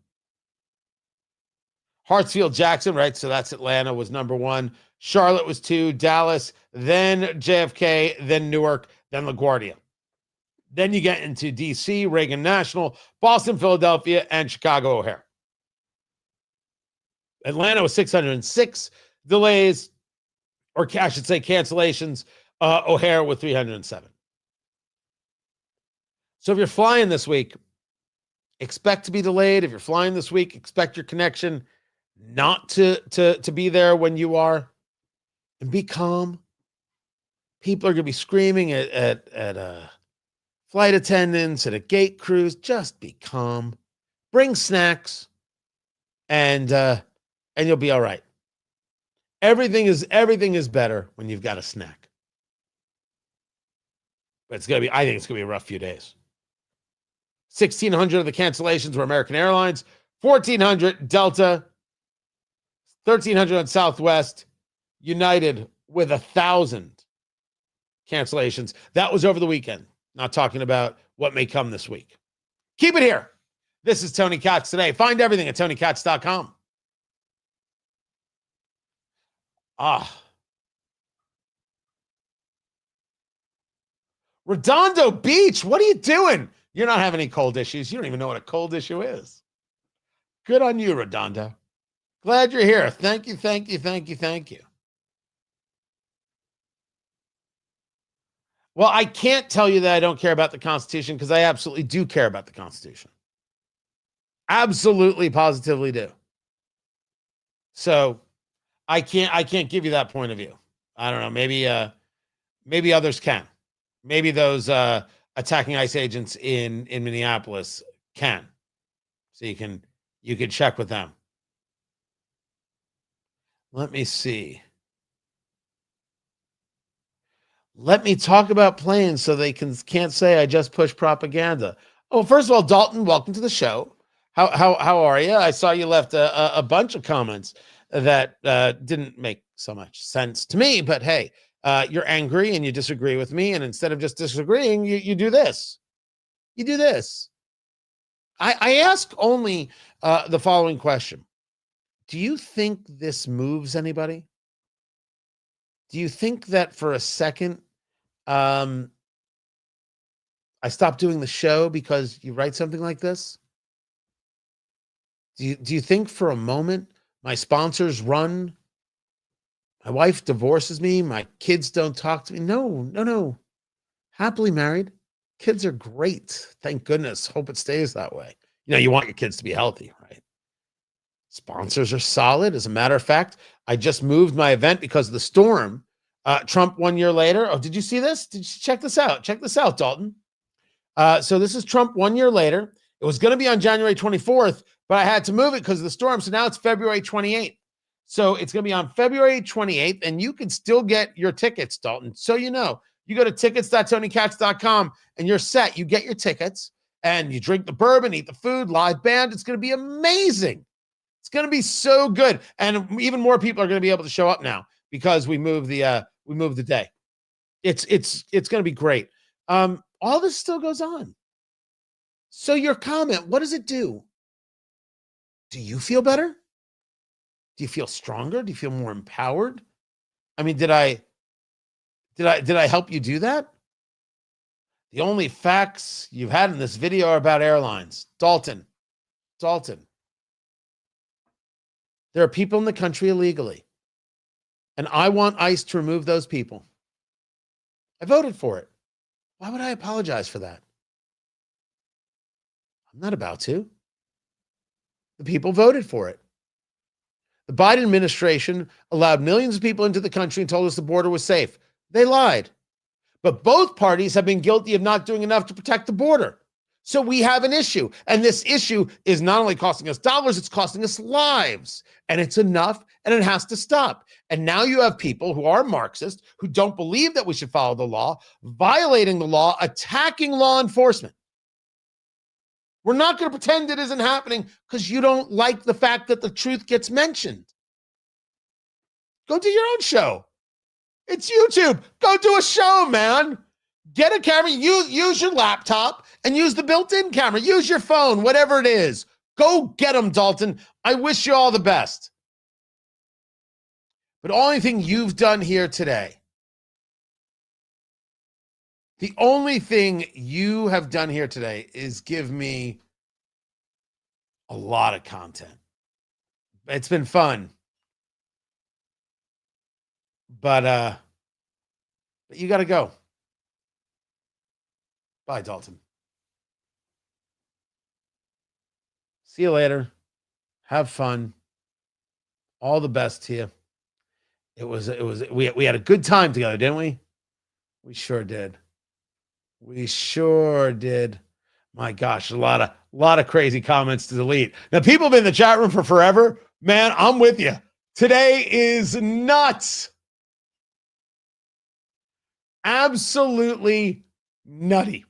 Hartsfield Jackson, right? So that's Atlanta, was number 1. Charlotte was 2. Dallas, then JFK, then Newark, then LaGuardia. Then you get into DC, Reagan National, Boston, Philadelphia, and Chicago O'Hare. Atlanta was 606 delays, or I should say cancellations. O'Hare with 307. So if you're flying this week, expect to be delayed. If you're flying this week, expect your connection not to be there when you are, and be calm. People are going to be screaming at flight attendants and at gate crews. Just be calm. Bring snacks, and you'll be all right. Everything is better when you've got a snack. But I think it's gonna be a rough few days. 1,600 of the cancellations were American Airlines, 1,400 Delta, 1,300 on Southwest, United with 1,000 cancellations. That was over the weekend. Not talking about what may come this week. Keep it here. This is Tony Katz Today. Find everything at TonyKatz.com. Redondo Beach, what are you doing? You're not having any cold issues. You don't even know what a cold issue is. Good on you, Redondo. Glad you're here. Thank you, thank you, thank you, thank you. Well, I can't tell you that I don't care about the Constitution, because I absolutely do care about the Constitution. Absolutely, positively do. So I can't give you that point of view. I don't know. Maybe others can. Maybe those attacking ICE agents in Minneapolis can. So you can check with them. Let me see. Let me talk about planes so they can't say I just push propaganda. Oh, first of all, Dalton, welcome to the show. How are you? I saw you left a bunch of comments that didn't make so much sense to me, but hey, you're angry and you disagree with me, and instead of just disagreeing, you do this. You do this. I ask only the following question. Do you think this moves anybody? Do you think that for a second I stopped doing the show because you write something like this? Do you think for a moment my sponsors run? My wife divorces me. My kids don't talk to me. No. Happily married. Kids are great. Thank goodness. Hope it stays that way. You know, you want your kids to be healthy, right? Sponsors are solid. As a matter of fact, I just moved my event because of the storm. Trump 1 year later. Oh, did you see this? Did you check this out? Check this out, Dalton. So this is Trump 1 year later. It was going to be on January 24th, but I had to move it because of the storm. So now it's February 28th. So it's going to be on February 28th, and you can still get your tickets, Dalton. So you know, you go to tickets.tonykatz.com and you're set. You get your tickets and you drink the bourbon, eat the food, live band. It's going to be amazing. It's going to be so good. And even more people are going to be able to show up now because we moved the day. It's going to be great. All this still goes on. So your comment, what does it do? Do you feel better? Do you feel stronger? Do you feel more empowered? I mean, did I help you do that? The only facts you've had in this video are about airlines. Dalton. There are people in the country illegally. And I want ICE to remove those people. I voted for it. Why would I apologize for that? I'm not about to. The people voted for it. The Biden administration allowed millions of people into the country and told us the border was safe. They lied. But both parties have been guilty of not doing enough to protect the border. So we have an issue. And this issue is not only costing us dollars, it's costing us lives. And it's enough, and it has to stop. And now you have people who are Marxist, who don't believe that we should follow the law, violating the law, attacking law enforcement. We're not going to pretend it isn't happening because you don't like the fact that the truth gets mentioned. Go do your own show. It's YouTube. Go do a show, man. Get a camera. Use your laptop and use the built-in camera. Use your phone, whatever it is. Go get them, Dalton. I wish you all the best. But the only thing you've done here today, the only thing you have done here today is give me a lot of content. It's been fun. But you got to go. Bye, Dalton. See you later. Have fun. All the best to you. We had a good time together, didn't we? We sure did. We sure did. My gosh, a lot of crazy comments to delete. Now, people have been in the chat room for forever. Man, I'm with you. Today is nuts. Absolutely nutty.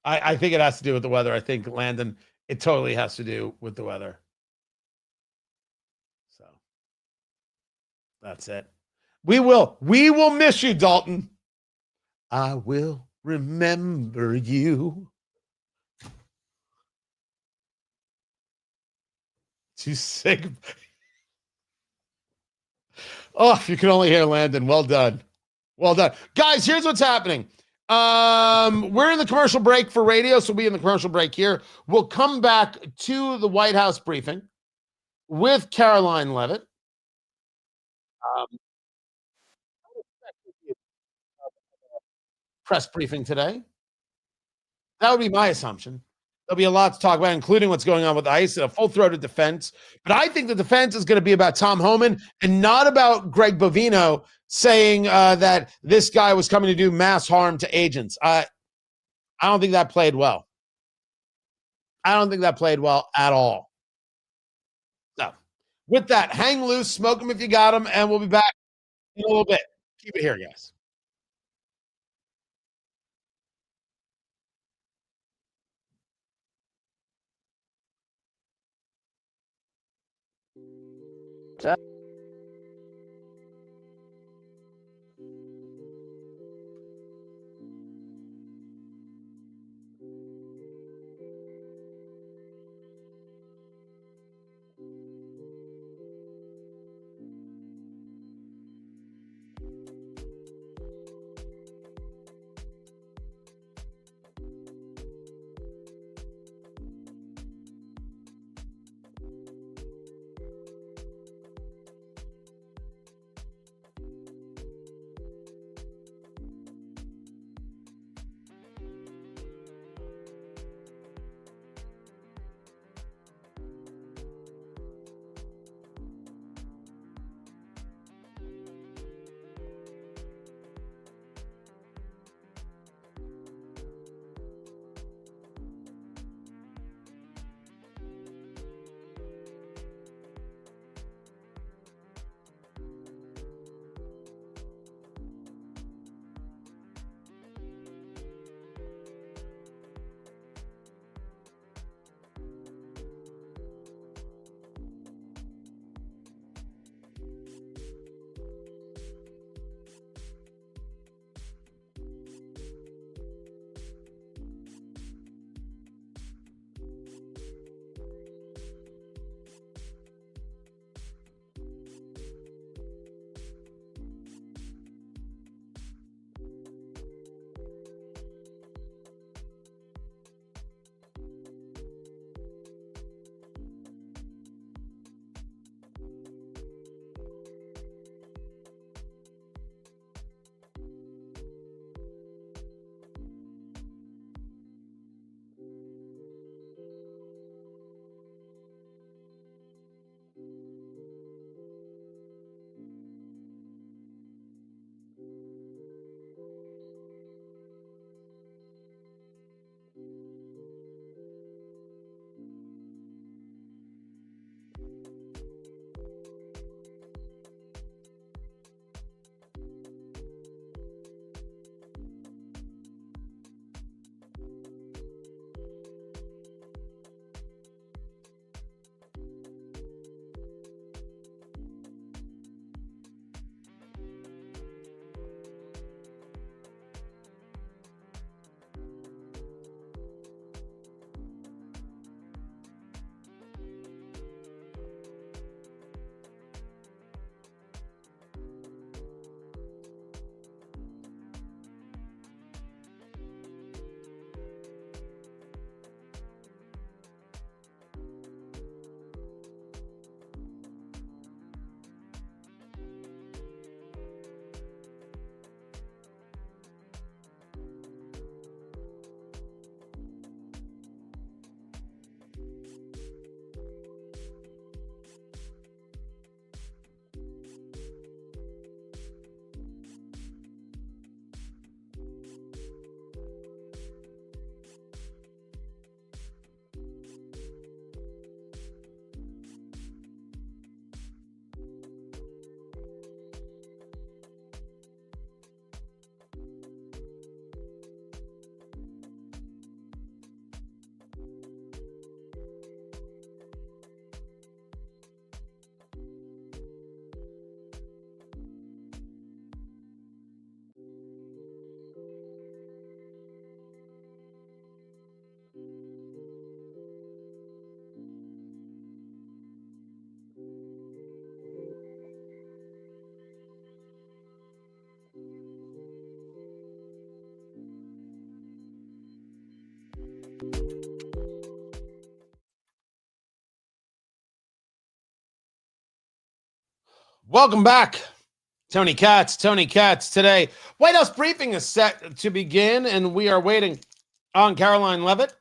I think it has to do with the weather. I think, Landon, it totally has to do with the weather. So that's it. We will miss you, Dalton. I will remember you. Too sick. Oh, if you could only hear Landon. Well done. Well done. Guys, here's what's happening. We're in the commercial break for radio, so we'll be in the commercial break here. We'll come back to the White House briefing with Caroline Levitt. Press briefing today. That would be my assumption. There'll be a lot to talk about, including what's going on with ICE, a full-throated defense. But I think the defense is going to be about Tom Homan and not about Greg Bovino saying that this guy was coming to do mass harm to agents. I don't think that played well. I don't think that played well at all. So, with that, hang loose, smoke them if you got them, and we'll be back in a little bit. Keep it here, guys. Welcome back. Tony Katz today. White House briefing is set to begin, and we are waiting on Caroline Leavitt.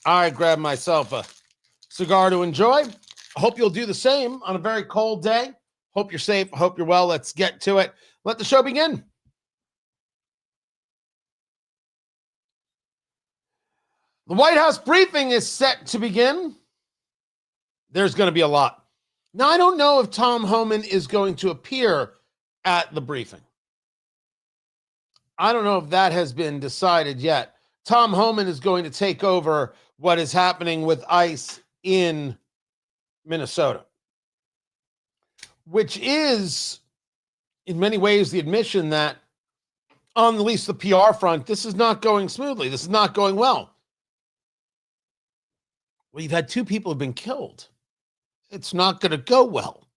I grabbed myself a cigar to enjoy. I hope you'll do the same on a very cold day. Hope you're safe. Hope you're well. Let's get to it. Let the show begin. The White House briefing is set to begin. There's going to be a lot. Now, I don't know if Tom Homan is going to appear at the briefing. I don't know if that has been decided yet. Tom Homan is going to take over what is happening with ICE in Minnesota, which is, in many ways, the admission that, on at least the PR front, this is not going smoothly. This is not going well. Well, you've had 2 people have been killed. It's not going to go well.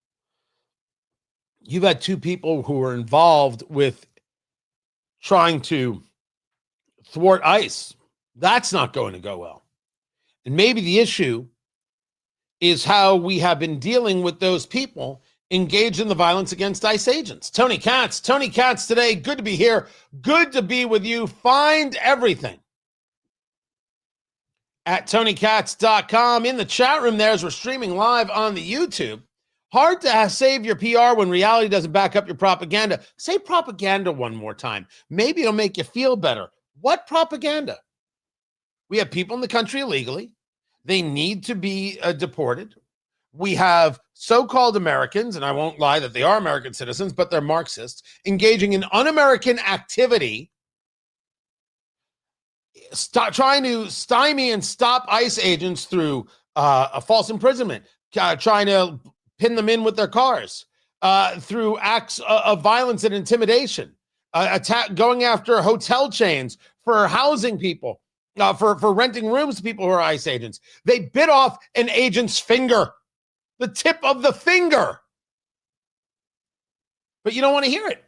You've had 2 people who were involved with trying to thwart ICE. That's not going to go well. And maybe the issue is how we have been dealing with those people engaged in the violence against ICE agents. Tony Katz today. Good to be here. Good to be with you. Find everything at TonyKatz.com. In the chat room there, as we're streaming live on the YouTube. Hard to save your PR when reality doesn't back up your propaganda. Say propaganda one more time. Maybe it'll make you feel better. What propaganda? We have people in the country illegally. They need to be deported. We have so-called Americans, and I won't lie that they are American citizens, but they're Marxists, engaging in un-American activity, trying to stymie and stop ICE agents through a false imprisonment, trying to pin them in with their cars, through acts of violence and intimidation, going after hotel chains for housing people, for renting rooms to people who are ICE agents. They bit off an agent's finger, the tip of the finger. But you don't want to hear it.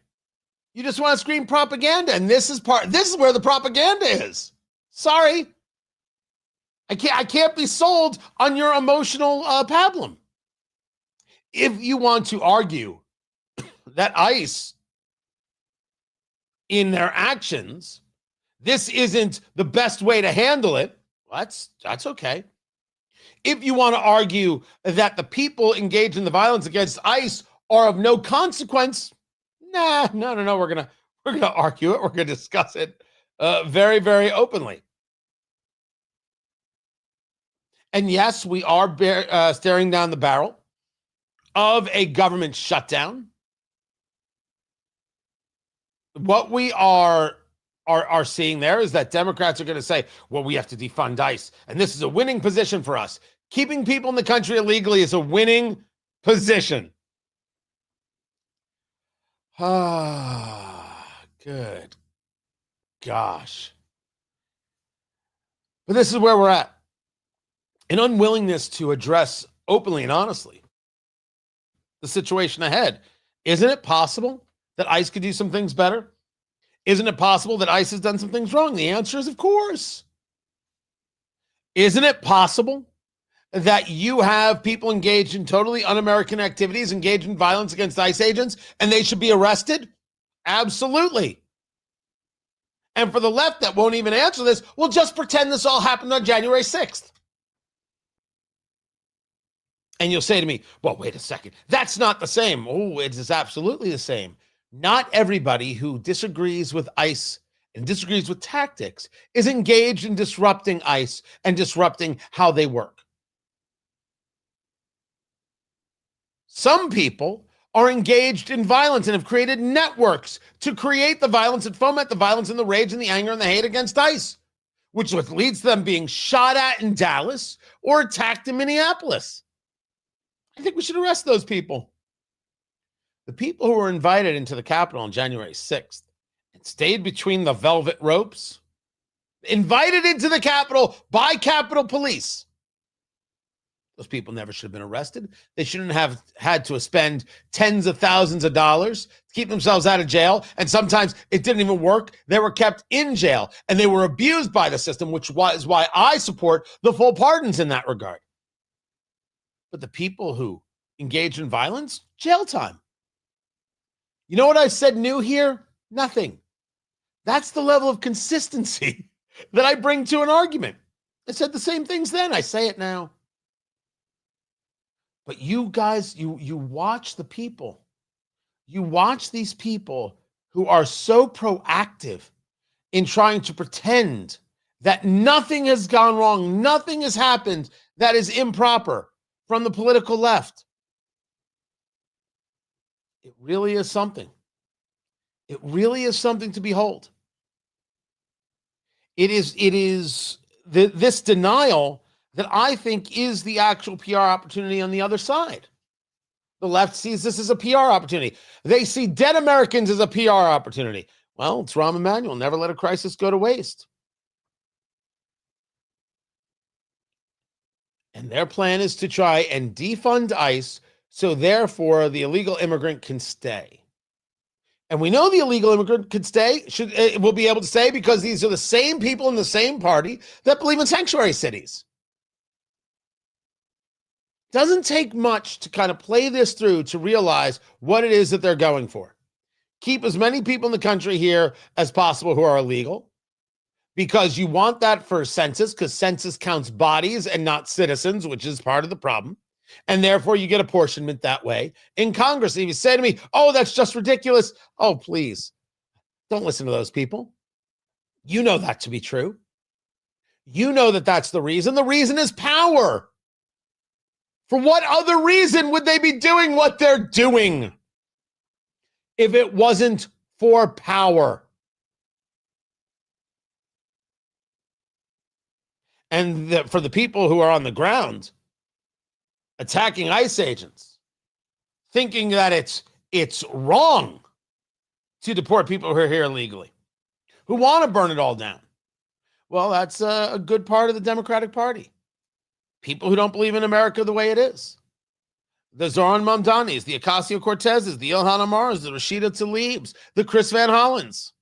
You just want to scream propaganda. And this is where the propaganda is. Sorry. I can't be sold on your emotional pablum. If you want to argue that ICE, in their actions, this isn't the best way to handle it, that's okay. If you want to argue that the people engaged in the violence against ICE are of no consequence, no. We're gonna argue it. We're gonna discuss it very, very openly. And yes, we are staring down the barrel of a government shutdown. What we are seeing there is that Democrats are going to say, well, we have to defund ICE. And this is a winning position for us. Keeping people in the country illegally is a winning position. Good gosh. But this is where we're at. An unwillingness to address openly and honestly the situation ahead. Isn't it possible that ICE could do some things better? Isn't it possible that ICE has done some things wrong? The answer is, of course. Isn't it possible that you have people engaged in totally un-American activities, engaged in violence against ICE agents, and they should be arrested? Absolutely. And for the left that won't even answer this, well, just pretend this all happened on January 6th. And you'll say to me, well, wait a second. That's not the same. Oh, it is absolutely the same. Not everybody who disagrees with ICE and disagrees with tactics is engaged in disrupting ICE and disrupting how they work. Some people are engaged in violence and have created networks to create the violence and foment the violence and the rage and the anger and the hate against ICE, which leads to them being shot at in Dallas or attacked in Minneapolis. I think we should arrest those people. The people who were invited into the Capitol on January 6th and stayed between the velvet ropes, invited into the Capitol by Capitol Police. Those people never should have been arrested. They shouldn't have had to spend tens of thousands of dollars to keep themselves out of jail. And sometimes it didn't even work. They were kept in jail and they were abused by the system, which is why I support the full pardons in that regard. But the people who engage in violence, jail time. You know what I said new here? Nothing. That's the level of consistency that I bring to an argument. I said the same things then. I say it now. But you guys, you watch the people. You watch these people who are so proactive in trying to pretend that nothing has gone wrong, nothing has happened that is improper from the political left. It really is something. It really is something to behold. It is this denial that I think is the actual PR opportunity on the other side. The left sees this as a PR opportunity. They see dead Americans as a PR opportunity. Well, it's Rahm Emanuel. Never let a crisis go to waste. And their plan is to try and defund ICE so therefore the illegal immigrant can stay. And we know the illegal immigrant could stay, will be able to stay because these are the same people in the same party that believe in sanctuary cities. Doesn't take much to kind of play this through to realize what it is that they're going for. Keep as many people in the country here as possible who are illegal, because you want that for census, because census counts bodies and not citizens, which is part of the problem. And therefore, you get apportionment that way. In Congress, if you say to me, oh, that's just ridiculous. Oh, please, don't listen to those people. You know that to be true. You know that that's the reason. The reason is power. For what other reason would they be doing what they're doing if it wasn't for power? And for the people who are on the ground attacking ICE agents, thinking that it's wrong to deport people who are here illegally, who want to burn it all down. Well, that's a good part of the Democratic Party. People who don't believe in America the way it is. The Zoran Mamdanis, the Ocasio-Cortezes, the Ilhan Omars, the Rashida Tlaibs, the Chris Van Hollens.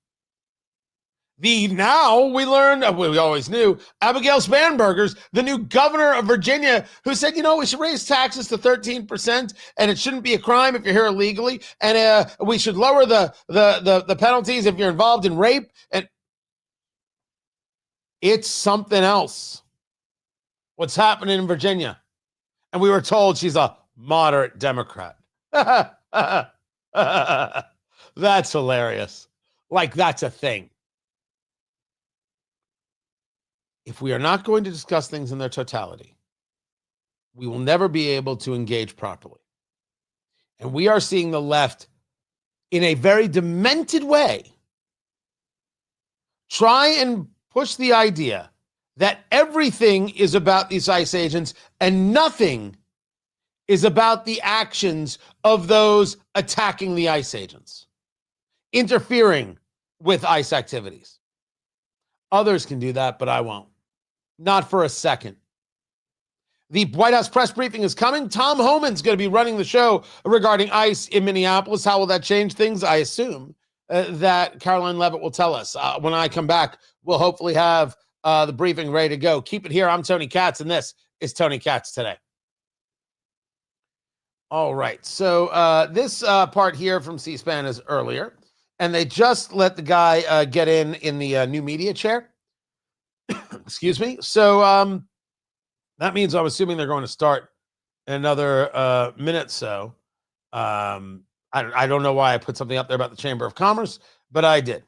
Now we learned, we always knew, Abigail Spanberger's, the new governor of Virginia, who said, we should raise taxes to 13%, and it shouldn't be a crime if you're here illegally, and we should lower the penalties if you're involved in rape. And it's something else what's happening in Virginia. And we were told she's a moderate Democrat. That's hilarious. Like that's a thing. If we are not going to discuss things in their totality, we will never be able to engage properly. And we are seeing the left in a very demented way try and push the idea that everything is about these ICE agents and nothing is about the actions of those attacking the ICE agents, interfering with ICE activities. Others can do that, but I won't. Not for a second. The White House press briefing is coming. Tom Homan's going to be running the show regarding ICE in Minneapolis. How will that change things? I assume that Caroline Levitt will tell us. When I come back, we'll hopefully have the briefing ready to go. Keep it here. I'm Tony Katz, and this is Tony Katz Today. All right. So this part here from C-SPAN is earlier, and they just let the guy get in the new media chair. Excuse me. So that means I'm assuming they're going to start in another minute. So I don't know why I put something up there about the Chamber of Commerce, but I did.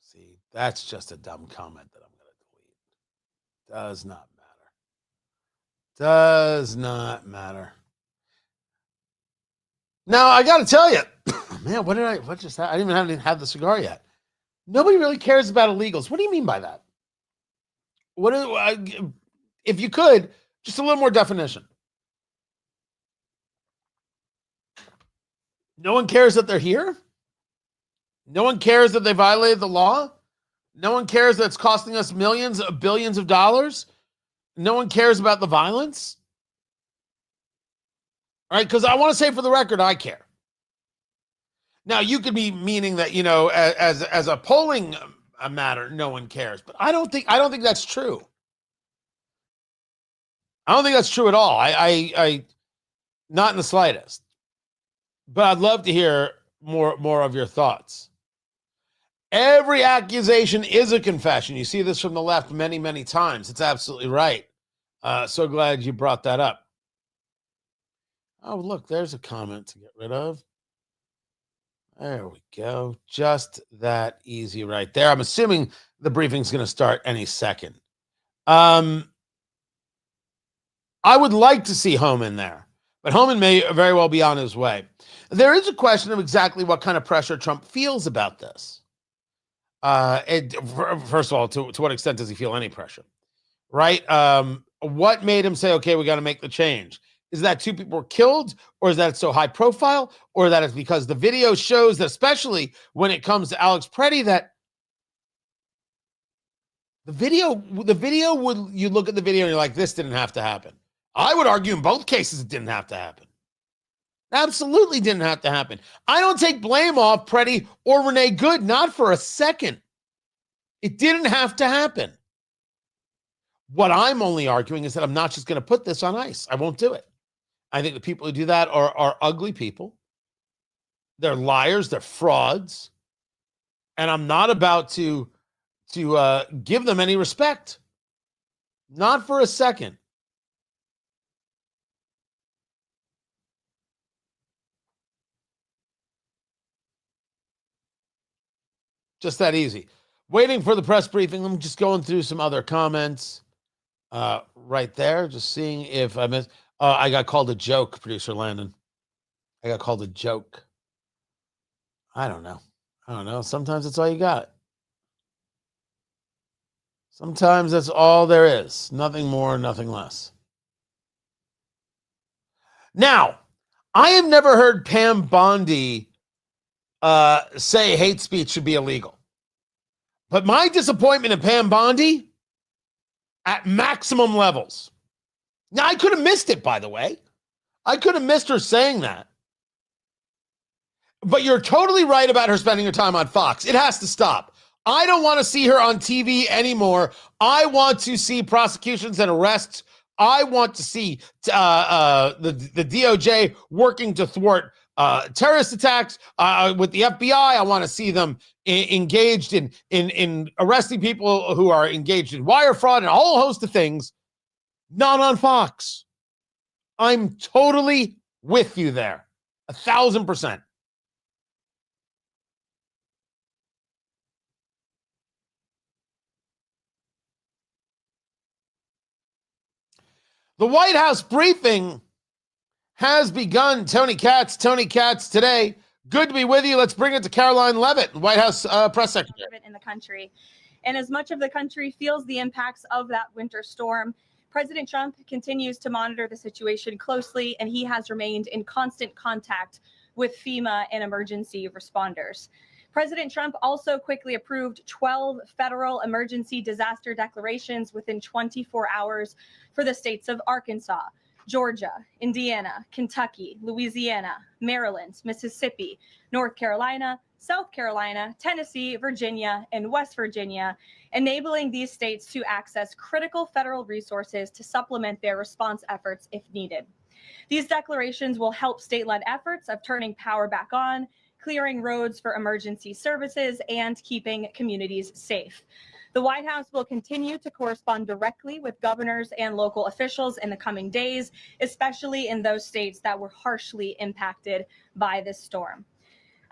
See, that's just a dumb comment that I'm going to delete. Does not matter. Does not matter. Now, I got to tell you, man, what just happened? I didn't even have the cigar yet. Nobody really cares about illegals. What do you mean by that? If you could, just a little more definition. No one cares that they're here? No one cares that they violated the law? No one cares that it's costing us millions of billions of dollars? No one cares about the violence? All right, because I want to say for the record, I care. Now, you could be meaning that, as a polling matter, no one cares. But I don't think that's true. I don't think that's true at all. I not in the slightest. But I'd love to hear more of your thoughts. Every accusation is a confession. You see this from the left many, many times. It's absolutely right. So glad you brought that up. Oh, look, there's a comment to get rid of. There we go. Just that easy right there. I'm assuming the briefing's going to start any second. I would like to see Homan there, but Homan may very well be on his way. There is a question of exactly what kind of pressure Trump feels about this. First of all, to what extent does he feel any pressure? Right? What made him say, okay, we got to make the change? Is that two people were killed, or is that it's so high profile, or that it's because the video shows that, especially when it comes to Alex Preddy, that the video would, you look at the video and you're like, this didn't have to happen. I would argue in both cases it didn't have to happen. Absolutely didn't have to happen. I don't take blame off Preddy or Renee Good, not for a second. It didn't have to happen. What I'm only arguing is that I'm not just going to put this on ice. I won't do it. I think the people who do that are ugly people. They're liars. They're frauds. And I'm not about to give them any respect. Not for a second. Just that easy. Waiting for the press briefing. I'm just going through some other comments right there. Just seeing if I missed. I got called a joke, producer Landon. I got called a joke. I don't know. Sometimes that's all you got. Sometimes that's all there is. Nothing more, nothing less. Now, I have never heard Pam Bondi say hate speech should be illegal. But my disappointment in Pam Bondi at maximum levels. Now, I could have missed it, by the way. I could have missed her saying that. But you're totally right about her spending her time on Fox. It has to stop. I don't want to see her on TV anymore. I want to see prosecutions and arrests. I want to see the DOJ working to thwart terrorist attacks with the FBI. I want to see them engaged in arresting people who are engaged in wire fraud and a whole host of things. Not on Fox. I'm totally with you there. 1,000%. The White House briefing has begun. Tony Katz today. Good to be with you. Let's bring it to Caroline Leavitt, White House press secretary. In the country. And as much of the country feels the impacts of that winter storm, President Trump continues to monitor the situation closely, and he has remained in constant contact with FEMA and emergency responders. President Trump also quickly approved 12 federal emergency disaster declarations within 24 hours for the states of Arkansas, Georgia, Indiana, Kentucky, Louisiana, Maryland, Mississippi, North Carolina, South Carolina, Tennessee, Virginia, and West Virginia, enabling these states to access critical federal resources to supplement their response efforts if needed. These declarations will help state-led efforts of turning power back on, clearing roads for emergency services, and keeping communities safe. The White House will continue to correspond directly with governors and local officials in the coming days, especially in those states that were harshly impacted by this storm.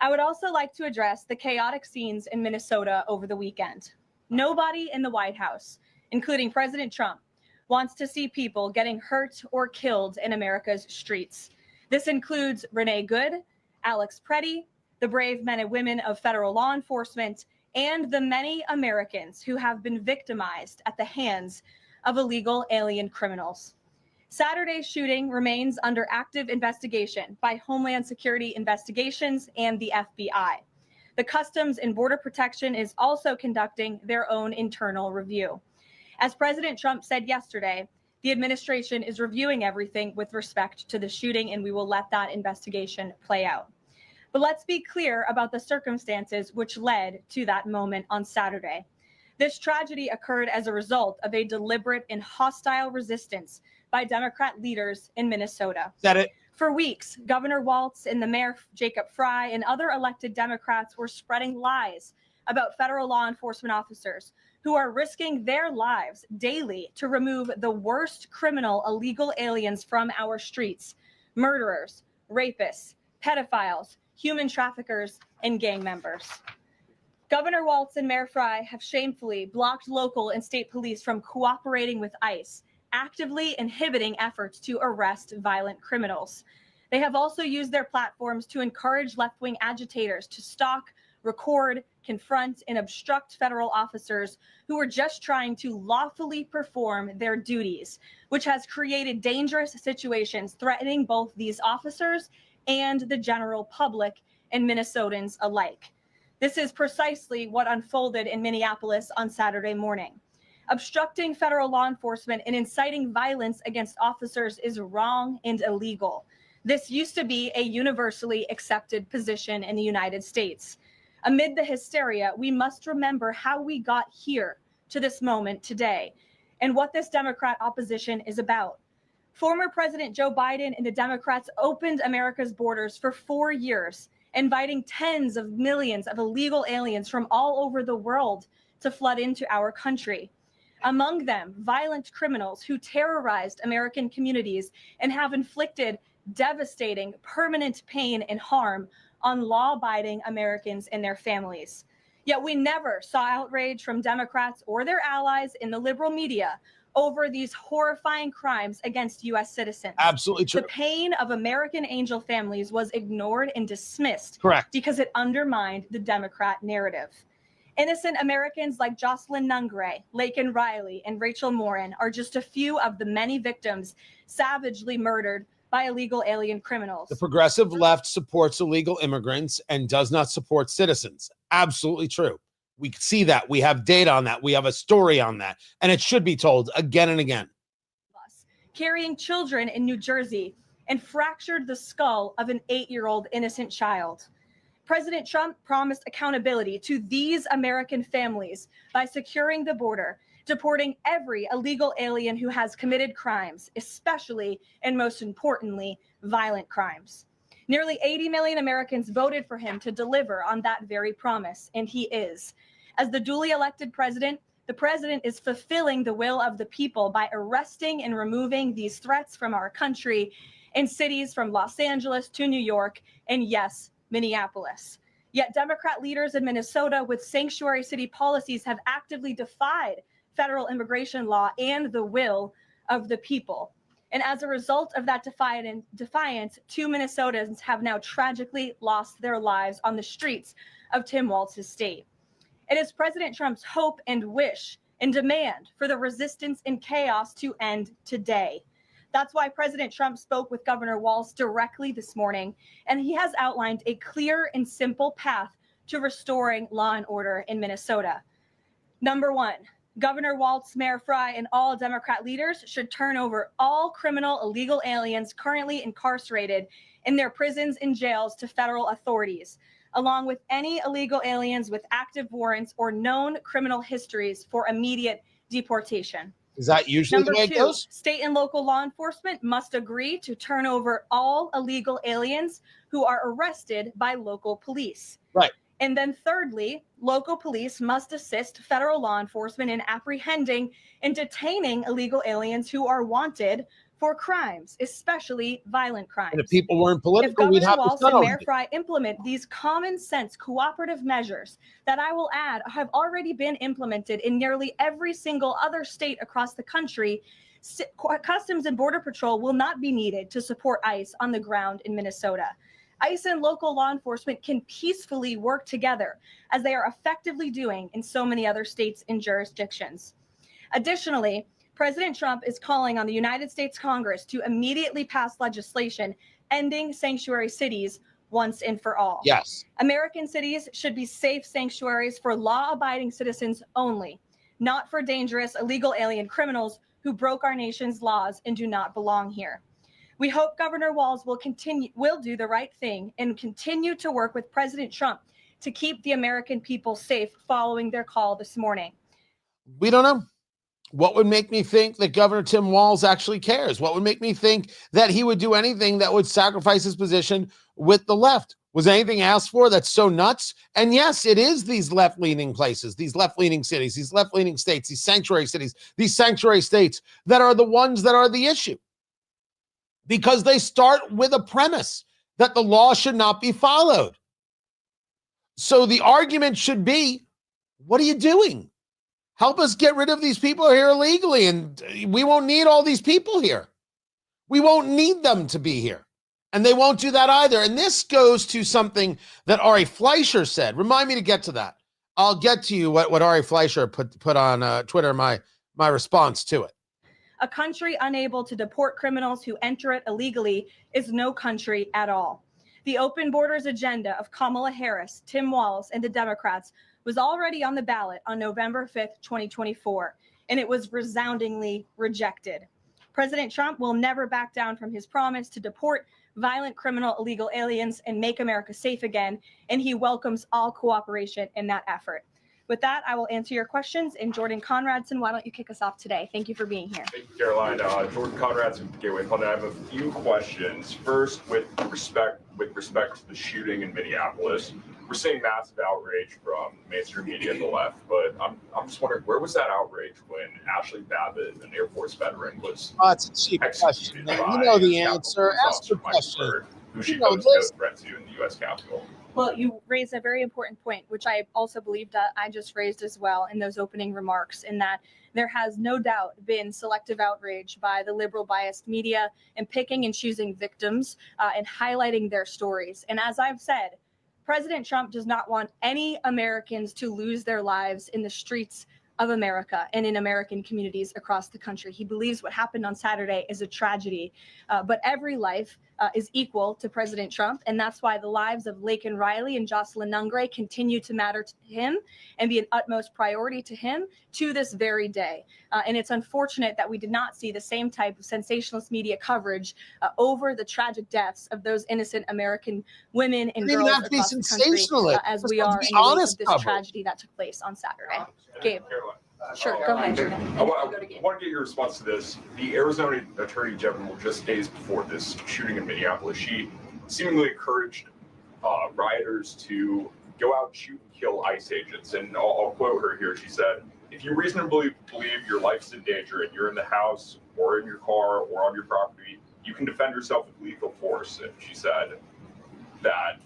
I would also like to address the chaotic scenes in Minnesota over the weekend. Nobody in the White House, including President Trump, wants to see people getting hurt or killed in America's streets. This includes Renee Good, Alex Preddy, the brave men and women of federal law enforcement, and the many Americans who have been victimized at the hands of illegal alien criminals. Saturday's shooting remains under active investigation by Homeland Security Investigations and the FBI. The Customs and Border Protection is also conducting their own internal review. As President Trump said yesterday, the administration is reviewing everything with respect to the shooting, and we will let that investigation play out. But let's be clear about the circumstances which led to that moment on Saturday. This tragedy occurred as a result of a deliberate and hostile resistance by Democrat leaders in Minnesota. Said it. For weeks, Governor Walz and the Mayor Jacob Fry and other elected Democrats were spreading lies about federal law enforcement officers who are risking their lives daily to remove the worst criminal illegal aliens from our streets: murderers, rapists, pedophiles, human traffickers, and gang members. Governor Walz and Mayor Fry have shamefully blocked local and state police from cooperating with ICE, actively inhibiting efforts to arrest violent criminals. They have also used their platforms to encourage left-wing agitators to stalk, record, confront, and obstruct federal officers who are just trying to lawfully perform their duties, which has created dangerous situations threatening both these officers and the general public and Minnesotans alike. This is precisely what unfolded in Minneapolis on Saturday morning. Obstructing federal law enforcement and inciting violence against officers is wrong and illegal. This used to be a universally accepted position in the United States. Amid the hysteria, we must remember how we got here to this moment today and what this Democrat opposition is about. Former President Joe Biden and the Democrats opened America's borders for 4 years, inviting tens of millions of illegal aliens from all over the world to flood into our country. Among them, violent criminals who terrorized American communities and have inflicted devastating, permanent pain and harm on law-abiding Americans and their families. Yet we never saw outrage from Democrats or their allies in the liberal media over these horrifying crimes against U.S. citizens. Absolutely true. The pain of American angel families was ignored and dismissed. Correct. Because it undermined the Democrat narrative. Innocent Americans like Jocelyn Nungray, Laken Riley, and Rachel Morin are just a few of the many victims savagely murdered by illegal alien criminals. The progressive left supports illegal immigrants and does not support citizens. Absolutely true. We see that. We have data on that. We have a story on that. And it should be told again and again. Carrying children in New Jersey and fractured the skull of an 8-year-old innocent child. President Trump promised accountability to these American families by securing the border, deporting every illegal alien who has committed crimes, especially and most importantly, violent crimes. Nearly 80 million Americans voted for him to deliver on that very promise, and he is. As the duly elected president, the president is fulfilling the will of the people by arresting and removing these threats from our country in cities from Los Angeles to New York, and yes, Minneapolis. Yet Democrat leaders in Minnesota with sanctuary city policies have actively defied federal immigration law and the will of the people. And as a result of that defiance, 2 Minnesotans have now tragically lost their lives on the streets of Tim Walz's state. It is President Trump's hope and wish and demand for the resistance and chaos to end today. That's why President Trump spoke with Governor Walz directly this morning, and he has outlined a clear and simple path to restoring law and order in Minnesota. Number 1, Governor Walz, Mayor Fry, and all Democrat leaders should turn over all criminal illegal aliens currently incarcerated in their prisons and jails to federal authorities, along with any illegal aliens with active warrants or known criminal histories for immediate deportation. Is that usually Number the way 2, it goes? state and local law enforcement must agree to turn over all illegal aliens who are arrested by local police. Right. And then thirdly, local police must assist federal law enforcement in apprehending and detaining illegal aliens who are wanted for crimes, especially violent crimes. And if people weren't If political, we'd Governor have to Walz and settle Mayor it. Fry implement these common sense cooperative measures that I will add have already been implemented in nearly every single other state across the country, Customs and Border Patrol will not be needed to support ICE on the ground in Minnesota. ICE and local law enforcement can peacefully work together, as they are effectively doing in so many other states and jurisdictions. Additionally, President Trump is calling on the United States Congress to immediately pass legislation ending sanctuary cities once and for all. Yes. American cities should be safe sanctuaries for law-abiding citizens only, not for dangerous illegal alien criminals who broke our nation's laws and do not belong here. We hope Governor Walz will do the right thing and continue to work with President Trump to keep the American people safe following their call this morning. We don't know. What would make me think that Governor Tim Walz actually cares? What would make me think that he would do anything that would sacrifice his position with the left? Was anything asked for that's so nuts? And yes, it is these left-leaning places, these left-leaning cities, these left-leaning states, these sanctuary cities, these sanctuary states that are the ones that are the issue. Because they start with a premise that the law should not be followed. So the argument should be, what are you doing? Help us get rid of these people here illegally, and we won't need all these people here. We won't need them to be here. And they won't do that either. And this goes to something that Ari Fleischer said. Remind me to get to that. I'll get to you what Ari Fleischer put on Twitter, my response to it. A country unable to deport criminals who enter it illegally is no country at all. The open borders agenda of Kamala Harris, Tim Walz, and the Democrats was already on the ballot on November 5th, 2024, and it was resoundingly rejected. President Trump will never back down from his promise to deport violent criminal illegal aliens and make America safe again, and he welcomes all cooperation in that effort. With that, I will answer your questions. And Jordan Conradson, why don't you kick us off today? Thank you for being here. Thank you, Caroline. Jordan Conradson, Gateway Pundit. I have a few questions. First, with respect to the shooting in Minneapolis, we're seeing massive outrage from mainstream media and the left, but I'm just wondering, where was that outrage when Ashley Babbitt, an Air Force veteran, was It's a cheap question. You know the answer. Ask the question. Who she posed no threat to in the U.S. Capitol? Well, you raised a very important point, which I also believe that I just raised as well in those opening remarks, in that there has no doubt been selective outrage by the liberal biased media and picking and choosing victims and highlighting their stories. And as I've said, President Trump does not want any Americans to lose their lives in the streets of America and in American communities across the country. He believes what happened on Saturday is a tragedy, but every life is equal to President Trump. And that's why the lives of Laken Riley and Jocelyn Nungray continue to matter to him and be an utmost priority to him to this very day. And it's unfortunate that we did not see the same type of sensationalist media coverage over the tragic deaths of those innocent American women and girls across the country as we are in the wake of this tragedy that took place on Saturday. Gabe. Sure, go ahead. I want to get your response to this. The Arizona Attorney General, just days before this shooting in Minneapolis, she seemingly encouraged rioters to go out and shoot and kill ICE agents. And I'll quote her here. She said, "If you reasonably believe your life's in danger and you're in the house or in your car or on your property, you can defend yourself with lethal force." And she said that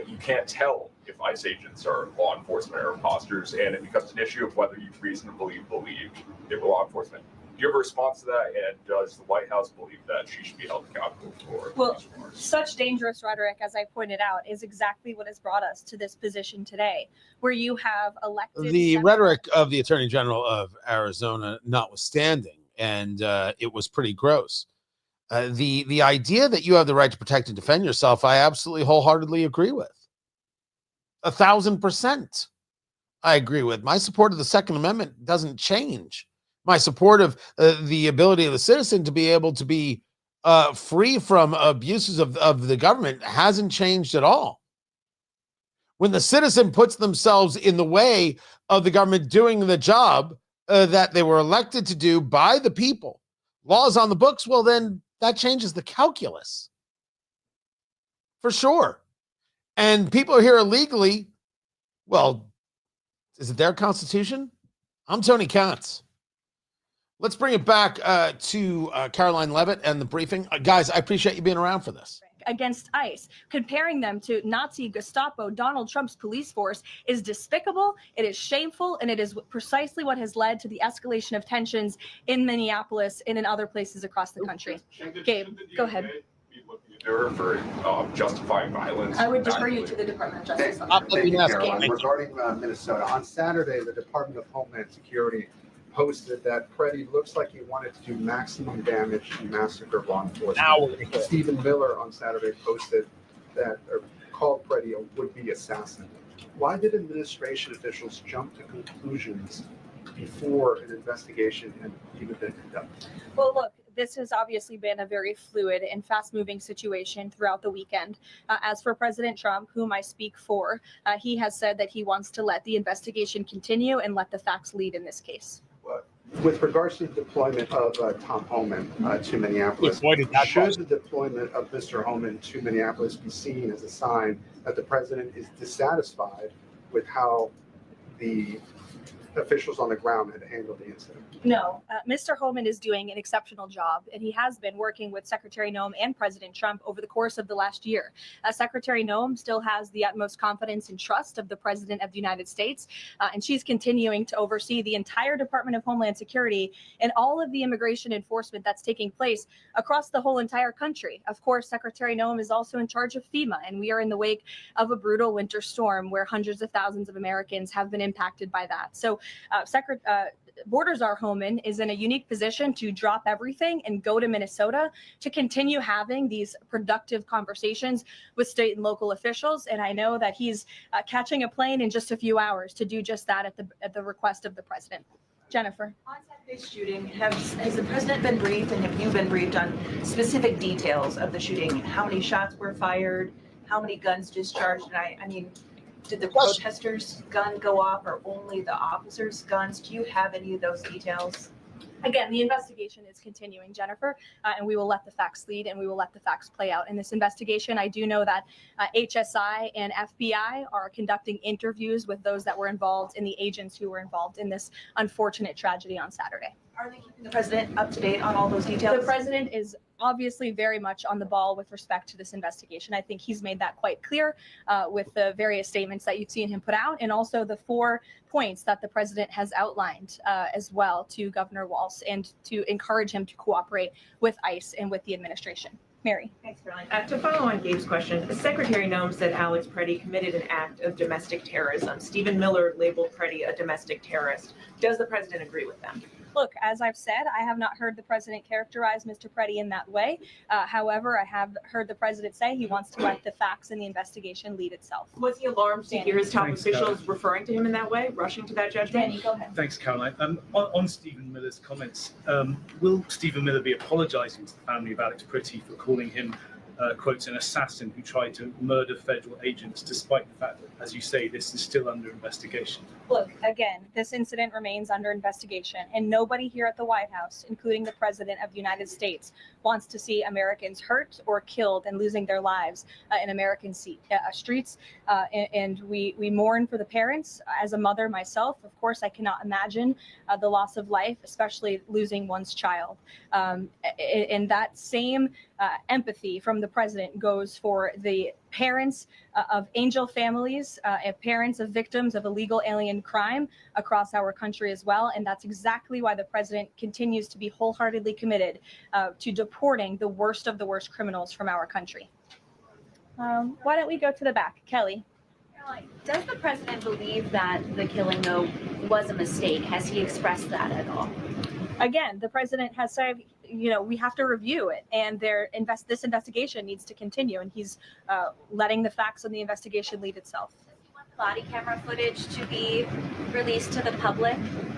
you can't tell if ICE agents are law enforcement or imposters, and it becomes an issue of whether you reasonably believe they were law enforcement. Do you have a response to that, and does the White House believe that she should be held accountable for? Well, such dangerous rhetoric, as I pointed out, is exactly what has brought us to this position today, where you have elected... The rhetoric of the Attorney General of Arizona notwithstanding, and it was pretty gross. The idea that you have the right to protect and defend yourself, I absolutely wholeheartedly agree with. 1,000%. I agree with. My support of the Second Amendment doesn't change. My support of the ability of the citizen to be able to be free from abuses of the government hasn't changed at all. When the citizen puts themselves in the way of the government doing the job that they were elected to do by the people, laws on the books, well, then that changes the calculus. For sure. And people are here illegally. Well, is it their constitution? I'm Tony Katz. Let's bring it back to Caroline Levitt and the briefing. Guys, I appreciate you being around for this. Against ICE, comparing them to Nazi Gestapo, Donald Trump's police force, is despicable, it is shameful, and it is precisely what has led to the escalation of tensions in Minneapolis and in other places across the country. Gabe, go ahead. For justifying violence. I would defer you to the Department of Justice. Thank you, Caroline. Regarding Minnesota, on Saturday, the Department of Homeland Security posted that Preddy looks like he wanted to do maximum damage and massacre law enforcement. Stephen Miller on Saturday posted that, or called Preddy a would-be assassin. Why did administration officials jump to conclusions before an investigation had even been conducted? Well, look, this has obviously been a very fluid and fast-moving situation throughout the weekend. As for President Trump, whom I speak for, he has said that he wants to let the investigation continue and let the facts lead in this case. With regards to the deployment of Tom Homan to Minneapolis, should the deployment of Mr. Homan to Minneapolis be seen as a sign that the president is dissatisfied with how the officials on the ground had handled the incident? No, Mr. Homan is doing an exceptional job, and he has been working with Secretary Noem and President Trump over the course of the last year. Secretary Noem still has the utmost confidence and trust of the President of the United States, and she's continuing to oversee the entire Department of Homeland Security and all of the immigration enforcement that's taking place across the whole entire country. Of course, Secretary Noem is also in charge of FEMA, and we are in the wake of a brutal winter storm where hundreds of thousands of Americans have been impacted by that. So Border Czar Homan is in a unique position to drop everything and go to Minnesota to continue having these productive conversations with state and local officials. And I know that he's catching a plane in just a few hours to do just that at the request of the president. Jennifer. On Saturday's shooting, has the president been briefed, and have you been briefed on specific details of the shooting? How many shots were fired? How many guns discharged? And I mean, did the protesters' gun go off, or only the officers' guns? Do you have any of those details? Again, the investigation is continuing, Jennifer, and we will let the facts lead, and we will let the facts play out in this investigation. I do know that HSI and FBI are conducting interviews with those that were involved and the agents who were involved in this unfortunate tragedy on Saturday. Are they keeping the president up to date on all those details? The president is obviously very much on the ball with respect to this investigation. I think he's made that quite clear with the various statements that you've seen him put out, and also the 4 points that the president has outlined as well to Governor Walz, and to encourage him to cooperate with ICE and with the administration. Mary. Thanks, Caroline. To follow on Gabe's question, Secretary Noem said Alex Preddy committed an act of domestic terrorism. Stephen Miller labeled Preddy a domestic terrorist. Does the president agree with them? Look, as I've said, I have not heard the president characterize Mr. Preddy in that way. However, I have heard the president say he wants to let the facts in the investigation lead itself. Was he alarmed to hear his top officials referring to him in that way, rushing to that judgment? Danny, go ahead. Thanks, Caroline. On Stephen Miller's comments, will Stephen Miller be apologising to the family of Alex Preddy for calling him, quotes, an assassin who tried to murder federal agents, despite the fact that, as you say, this is still under investigation? Look, again, this incident remains under investigation, and nobody here at the White House, including the President of the United States, wants to see Americans hurt or killed and losing their lives in American streets. And we mourn for the parents. As a mother myself, of course, I cannot imagine the loss of life, especially losing one's child. And that same empathy from the president goes for the parents of angel families and parents of victims of illegal alien crime across our country as well. And that's exactly why the president continues to be wholeheartedly committed to deporting the worst of the worst criminals from our country. Why don't we go to the back? Kelly. Does the president believe that the killing, though, was a mistake? Has he expressed that at all? Again, the president has said, you know, we have to review it, and this investigation needs to continue, and he's letting the facts of the investigation lead itself. Does he want the body camera footage to be released to the public?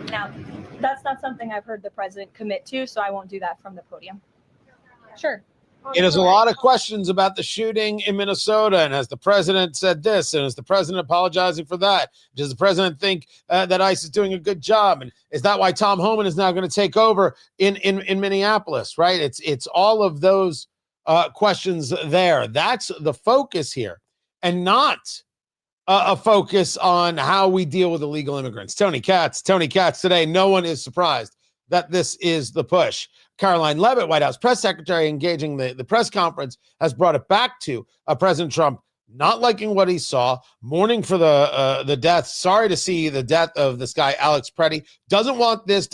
Now, that's not something I've heard the president commit to, so I won't do that from the podium. Sure. There's a lot of questions about the shooting in Minnesota, and has the president said this, and is the president apologizing for that? Does the president think that ICE is doing a good job, and is that why Tom Homan is now going to take over in Minneapolis? Right? It's all of those questions there. That's the focus here, and not a focus on how we deal with illegal immigrants. Tony Katz today. No one is surprised that this is the push. Caroline Leavitt, White House press secretary, engaging the press conference, has brought it back to President Trump not liking what he saw, mourning for the death, sorry to see the death of this guy, Alex Preddy, doesn't want this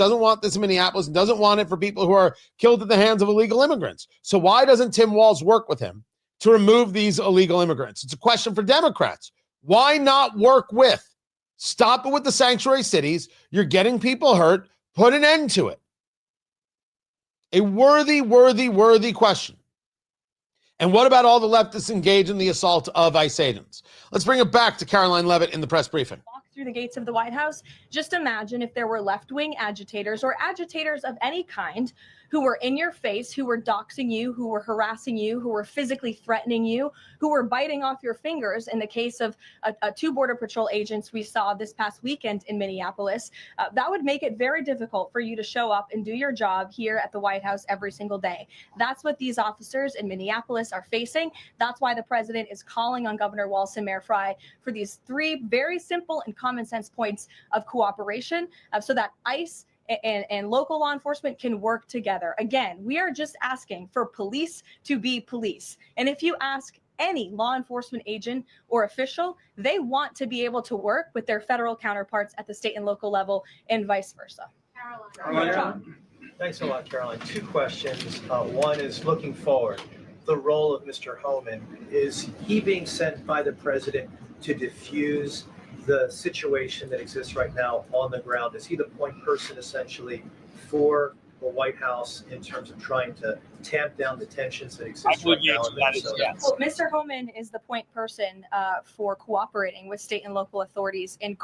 in Minneapolis, and doesn't want it for people who are killed at the hands of illegal immigrants. So why doesn't Tim Walz work with him to remove these illegal immigrants? It's a question for Democrats. Why not work with? Stop it with the sanctuary cities. You're getting people hurt. Put an end to it. A worthy question. And what about all the leftists engaged in the assault of ICE agents? Let's bring it back to Caroline Leavitt in the press briefing. Walk through the gates of the White House, just imagine if there were left-wing agitators or agitators of any kind who were in your face, who were doxing you, who were harassing you, who were physically threatening you, who were biting off your fingers. In the case of two Border Patrol agents we saw this past weekend in Minneapolis, that would make it very difficult for you to show up and do your job here at the White House every single day. That's what these officers in Minneapolis are facing. That's why the president is calling on Governor Walz and Mayor Frey for these three very simple and common sense points of cooperation so that ICE and local law enforcement can work together. Again, we are just asking for police to be police. And if you ask any law enforcement agent or official, they want to be able to work with their federal counterparts at the state and local level and vice versa. Caroline. Thanks a lot, Caroline. Two questions. One is looking forward. The role of Mr. Homan, is he being sent by the president to diffuse the situation that exists right now on the ground? Is he the point person essentially for the White House in terms of trying to tamp down the tensions that exist right now in Minnesota? Yes. Well, Mr. Homan is the point person for cooperating with state and local authorities and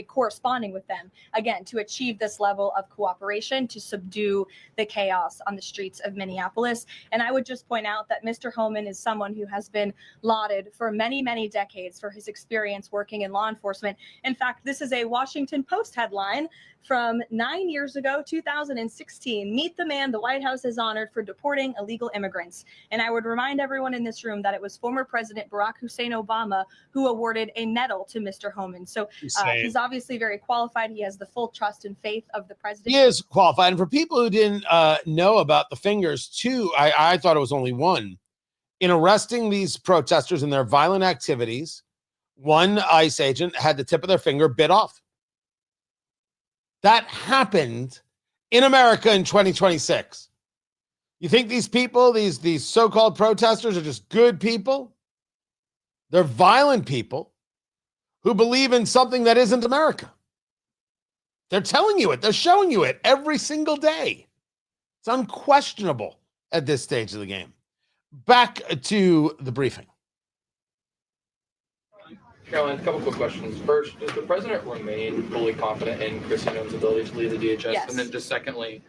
corresponding with them, again, to achieve this level of cooperation to subdue the chaos on the streets of Minneapolis. And I would just point out that Mr. Homan is someone who has been lauded for many, many decades for his experience working in law enforcement. In fact, this is a Washington Post headline from 9 years ago, 2016. Meet the man the White House has honored for deporting illegal immigrants. And I would remind everyone in this room that it was former President Barack Hussein Obama who awarded a medal to Mr. Homan. So he's obviously very qualified. He has the full trust and faith of the president. He is qualified. And for people who didn't know about the fingers, too, I thought it was only one. In arresting these protesters in their violent activities, one ICE agent had the tip of their finger bit off. That happened in America in 2026. You think these people, these so-called protesters, are just good people? They're violent people who believe in something that isn't America. They're telling you it. They're showing you it every single day. It's unquestionable at this stage of the game. Back to the briefing. Caroline, a couple quick questions. First, does the president remain fully confident in Kristi Noem's ability to lead the DHS? Yes. And then just secondly,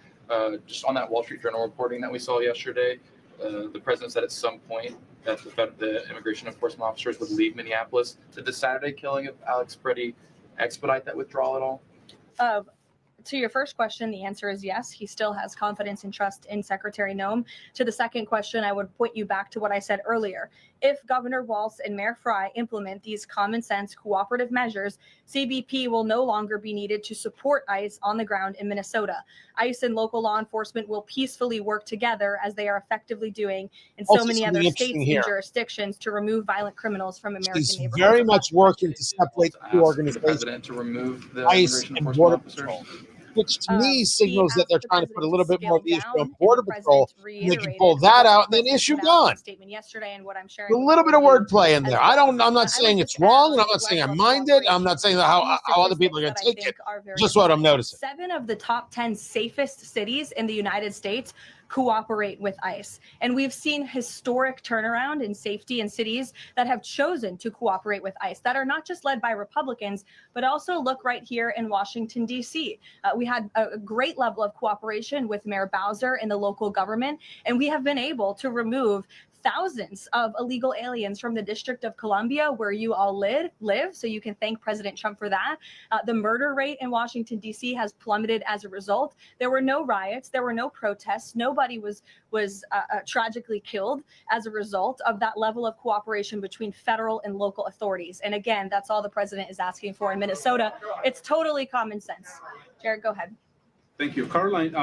just on that Wall Street Journal reporting that we saw yesterday, the president said at some point that the immigration enforcement officers would leave Minneapolis. Did the Saturday killing of Alex Preddy expedite that withdrawal at all? To your first question, the answer is yes. He still has confidence and trust in Secretary Noem. To the second question, I would point you back to what I said earlier. If Governor Walz and Mayor Frey implement these common sense cooperative measures, CBP will no longer be needed to support ICE on the ground in Minnesota. ICE and local law enforcement will peacefully work together as they are effectively doing in so many other states and jurisdictions to remove violent criminals from American neighborhoods. He's very much working to separate the two organizations, to remove the ICE and Border Patrol, which to me signals that they're trying to put a little bit more of these from Border Patrol, and they can pull that out and then issue gone. A little bit of wordplay in there. I'm not saying it's wrong, and I'm not saying I mind it. I'm not saying how other people are going to take it. Just what I'm noticing. 7 of the top 10 safest cities in the United States cooperate with ICE. And we've seen historic turnaround in safety in cities that have chosen to cooperate with ICE, that are not just led by Republicans, but also look right here in Washington, D.C. We had a great level of cooperation with Mayor Bowser in the local government, and we have been able to remove thousands of illegal aliens from the District of Columbia, where you all live, so you can thank President Trump for that. The murder rate in Washington, D.C. has plummeted as a result. There were no riots, there were no protests, nobody was tragically killed as a result of that level of cooperation between federal and local authorities. And again, that's all the president is asking for in Minnesota. It's totally common sense. Jared, go ahead. Thank you. Caroline,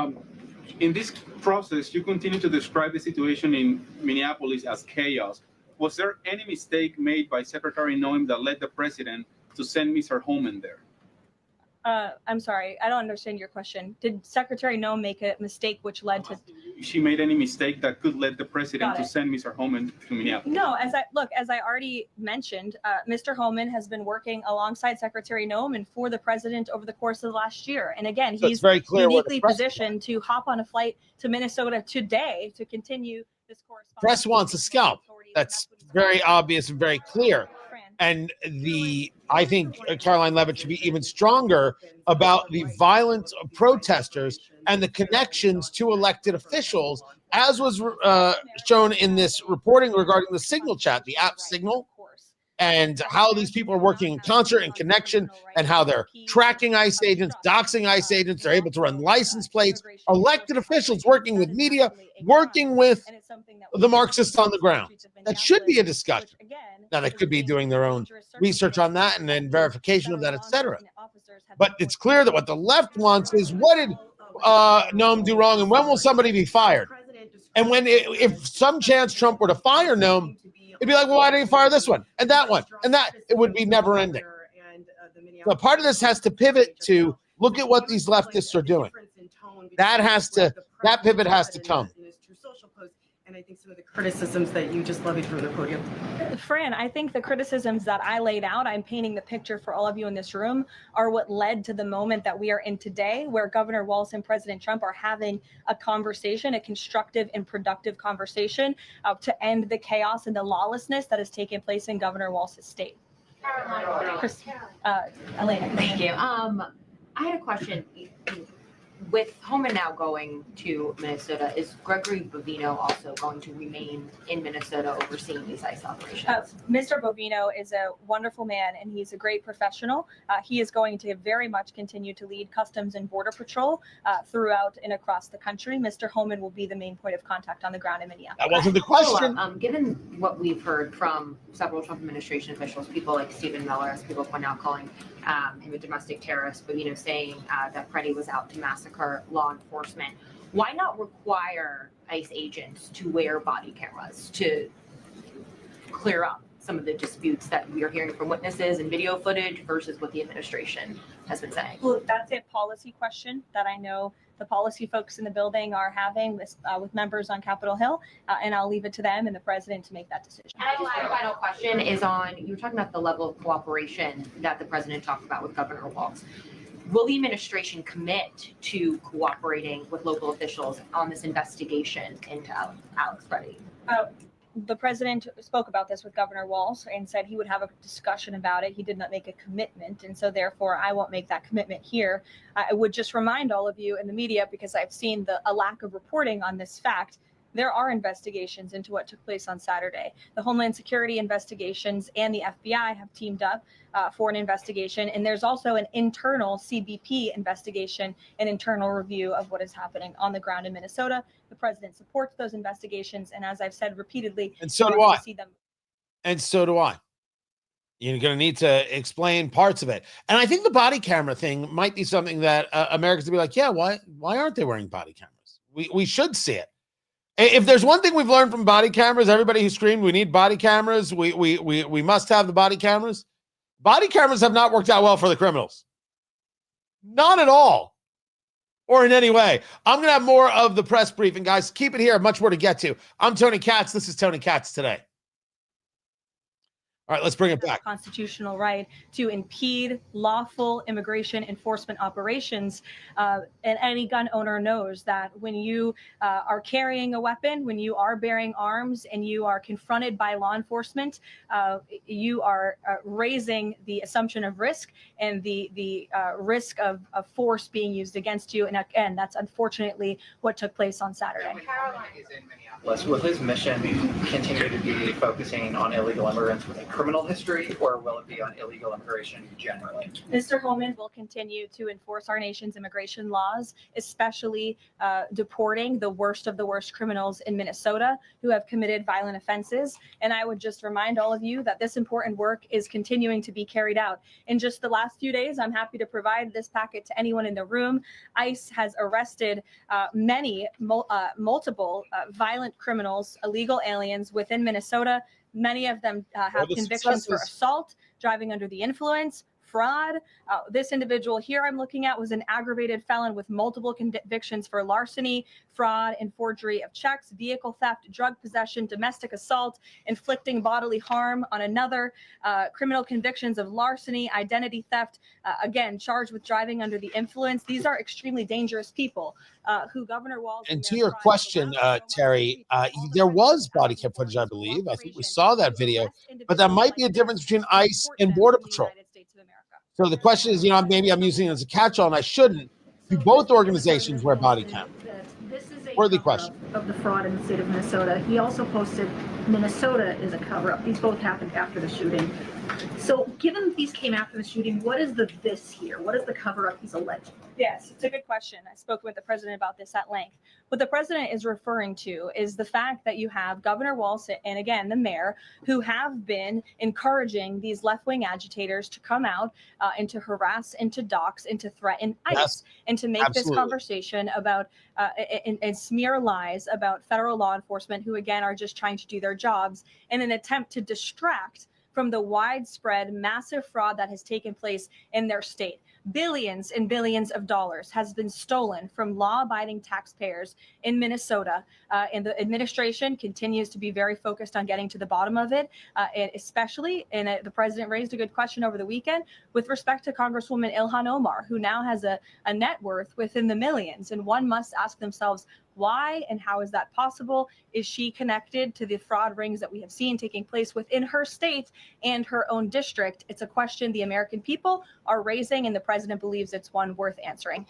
in this process, you continue to describe the situation in Minneapolis as chaos. Was there any mistake made by Secretary Noem that led the president to send Mr. Homan there? I'm sorry, I don't understand your question. Did Secretary Noem make a mistake which led to... She made any mistake that could lead the president to send Mr. Homan to Minneapolis? No, as I already mentioned, Mr. Homan has been working alongside Secretary Noem and for the president over the course of the last year. And again, he's very uniquely positioned to hop on a flight to Minnesota today to continue this correspondence. Press wants a scalp. That's very obvious and very clear. And I think Caroline Leavitt should be even stronger about the violence of protesters and the connections to elected officials, as was shown in this reporting regarding the Signal chat, the app Signal, and how these people are working in concert and connection, and how they're tracking ICE agents, doxing ICE agents. They're able to run license plates. Elected officials working with media, working with the Marxists on the ground. That should be a discussion. Now, they could be doing their own research on that and then verification of that, etc. But it's clear that what the left wants is, what did Noam do wrong, and when will somebody be fired? And if some chance Trump were to fire Noam, it'd be like, well, why didn't he fire this one and that one and that? It would be never ending. So part of this has to pivot to look at what these leftists are doing. That pivot has to come. And I think some of the criticisms that you just levied from the podium. Fran, I think the criticisms that I laid out, I'm painting the picture for all of you in this room, are what led to the moment that we are in today, where Governor Walz and President Trump are having a conversation, a constructive and productive conversation to end the chaos and the lawlessness that has taken place in Governor Walz's state. Elena, thank you. I had a question. With Homan now going to Minnesota, is Gregory Bovino also going to remain in Minnesota overseeing these ICE operations? Mr. Bovino is a wonderful man, and he's a great professional. He is going to very much continue to lead Customs and Border Patrol throughout and across the country. Mr. Homan will be the main point of contact on the ground in Minneapolis. That wasn't the question. Given what we've heard from several Trump administration officials, people like Stephen Miller, as people point out, calling him a domestic terrorist, but saying that Freddie was out to massacre law enforcement. Why not require ICE agents to wear body cameras to clear up some of the disputes that we are hearing from witnesses and video footage versus what the administration has been saying? Well, that's a policy question that I know the policy folks in the building are having with members on Capitol Hill, and I'll leave it to them and the president to make that decision. And my final question is on, you were talking about the level of cooperation that the president talked about with Governor Walz. Will the administration commit to cooperating with local officials on this investigation into Alex Freddie? The president spoke about this with Governor Walz and said he would have a discussion about it. He did not make a commitment, and so therefore I won't make that commitment here. I would just remind all of you in the media, because I've seen a lack of reporting on this fact, there are investigations into what took place on Saturday. The Homeland Security investigations and the FBI have teamed up for an investigation. And there's also an internal CBP investigation, an internal review of what is happening on the ground in Minnesota. The president supports those investigations. And as I've said repeatedly, and so do I. And so do I. You're going to need to explain parts of it. And I think the body camera thing might be something that Americans will be like, yeah, why aren't they wearing body cameras? We should see it. If there's one thing we've learned from body cameras, everybody who screamed we need body cameras, we must have the body cameras. Body cameras have not worked out well for the criminals. Not at all. Or in any way. I'm going to have more of the press briefing, guys. Keep it here. Much more to get to. I'm Tony Katz. This is Tony Katz Today. All right, let's bring it back. Constitutional right to impede lawful immigration enforcement operations. And any gun owner knows that when you are carrying a weapon, when you are bearing arms and you are confronted by law enforcement, you are raising the assumption of risk and the risk of force being used against you. And again, that's unfortunately what took place on Saturday. Caroline is in Minneapolis. Will his mission continue to be focusing on illegal immigrants with a criminal history, or will it be on illegal immigration generally? Mr. Homan will continue to enforce our nation's immigration laws, especially deporting the worst of the worst criminals in Minnesota who have committed violent offenses. And I would just remind all of you that this important work is continuing to be carried out. In just the last few days, I'm happy to provide this packet to anyone in the room. ICE has arrested multiple violent criminals, illegal aliens within Minnesota. Many of them have convictions for assault, driving under the influence, fraud. This individual here I'm looking at was an aggravated felon with multiple convictions for larceny, fraud, and forgery of checks, vehicle theft, drug possession, domestic assault, inflicting bodily harm on another, criminal convictions of larceny, identity theft, again, charged with driving under the influence. These are extremely dangerous people who Governor Walz And to your question, Terry, there was body cam footage, I believe. I think we saw that video, but that might be a difference between ICE and Border Patrol. So the question is, maybe I'm using it as a catch-all, and I shouldn't. Do both organizations wear body cam? This is a Worthy cover-up question. of the fraud in the state of Minnesota. He also posted Minnesota is a cover-up. These both happened after the shooting. So given that these came after the shooting, what is the this here? What is the cover-up he's alleged? Yes, it's a good question. I spoke with the president about this at length. What the president is referring to is the fact that you have Governor Walz and, again, the mayor, who have been encouraging these left-wing agitators to come out and to harass and to dox and to threaten ICE, Yes, and to make this absolutely. conversation about and smear lies about federal law enforcement, who, again, are just trying to do their jobs in an attempt to distract from the widespread massive fraud that has taken place in their state. Billions and billions of dollars has been stolen from law-abiding taxpayers in Minnesota, and the administration continues to be very focused on getting to the bottom of it, especially, and the president raised a good question over the weekend with respect to Congresswoman Ilhan Omar, who now has a net worth within the millions, and one must ask themselves, why and how is that possible? Is she connected to the fraud rings that we have seen taking place within her state and her own district? It's a question the American people are raising, and the president believes it's one worth answering.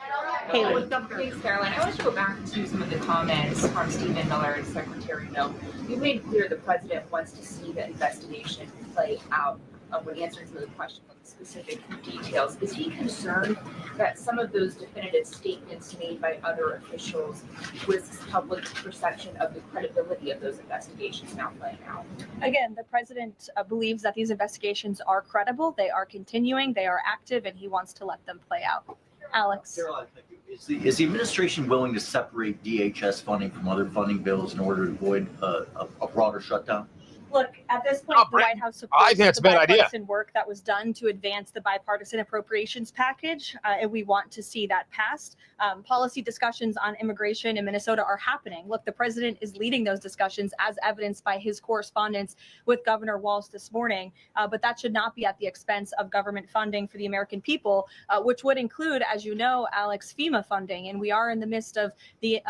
Haley. Thanks, Caroline. I want to go back to some of the comments from Stephen Miller and Secretary Mill. You've made clear the president wants to see the investigation play out. When answering some of the questions on the specific details, is he concerned that some of those definitive statements made by other officials risks public perception of the credibility of those investigations now playing out? Again, the president believes that these investigations are credible, they are continuing, they are active, and he wants to let them play out. Alex. Caroline, is the administration willing to separate DHS funding from other funding bills in order to avoid a broader shutdown? Look, at this point, the White House I think supports that's a the bad idea. bipartisan work that was done to advance the bipartisan appropriations package, and we want to see that passed. Policy discussions on immigration in Minnesota are happening. Look, the president is leading those discussions, as evidenced by his correspondence with Governor Walz this morning, but that should not be at the expense of government funding for the American people, which would include, as you know, Alex, FEMA funding, and we are in the midst of the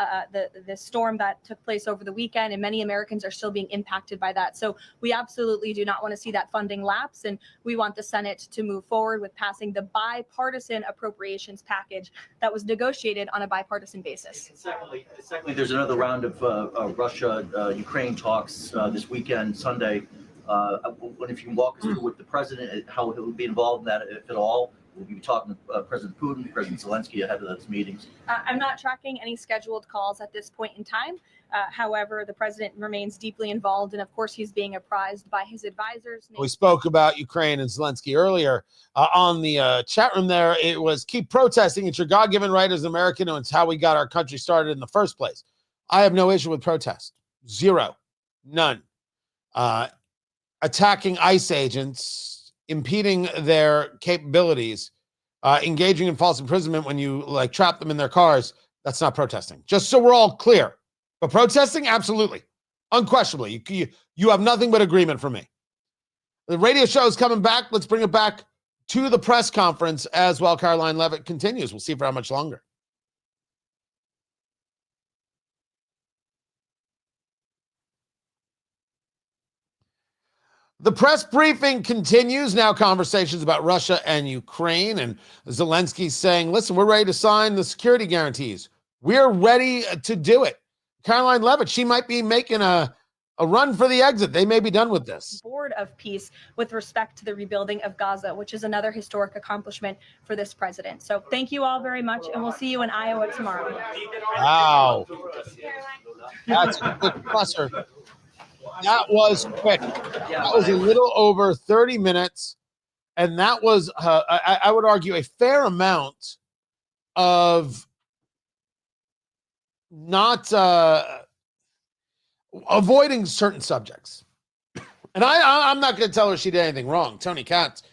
storm that took place over the weekend, and many Americans are still being impacted by that. So we absolutely do not want to see that funding lapse, and we want the Senate to move forward with passing the bipartisan appropriations package that was negotiated on a bipartisan basis. Secondly, there's another round of Russia-Ukraine talks this weekend, Sunday. If you can walk us through with the president, how he would be involved in that, if at all. We'll be talking to President Putin, President Zelensky ahead of those meetings. I'm not tracking any scheduled calls at this point in time. However, the president remains deeply involved, and of course, he's being apprised by his advisors. We spoke about Ukraine and Zelensky earlier on the chat room there. It was keep protesting. It's your God-given right as an American, and it's how we got our country started in the first place. I have no issue with protest. Zero. None. Attacking ICE agents, impeding their capabilities, engaging in false imprisonment when you trap them in their cars, that's not protesting. Just so we're all clear. But protesting, absolutely. Unquestionably. You have nothing but agreement from me. The radio show is coming back. Let's bring it back to the press conference as well. Caroline Levitt continues. We'll see for how much longer. The press briefing continues. Now conversations about Russia and Ukraine, and Zelensky saying, listen, we're ready to sign the security guarantees. We're ready to do it. Caroline Levitt, she might be making a run for the exit. They may be done with this. Board of peace with respect to the rebuilding of Gaza, which is another historic accomplishment for this president. So thank you all very much, and we'll see you in Iowa tomorrow. Wow. That's a quick presser. That was quick. That was a little over 30 minutes. And that was, I would argue, a fair amount of not avoiding certain subjects. And I'm not going to tell her she did anything wrong. Tony Katz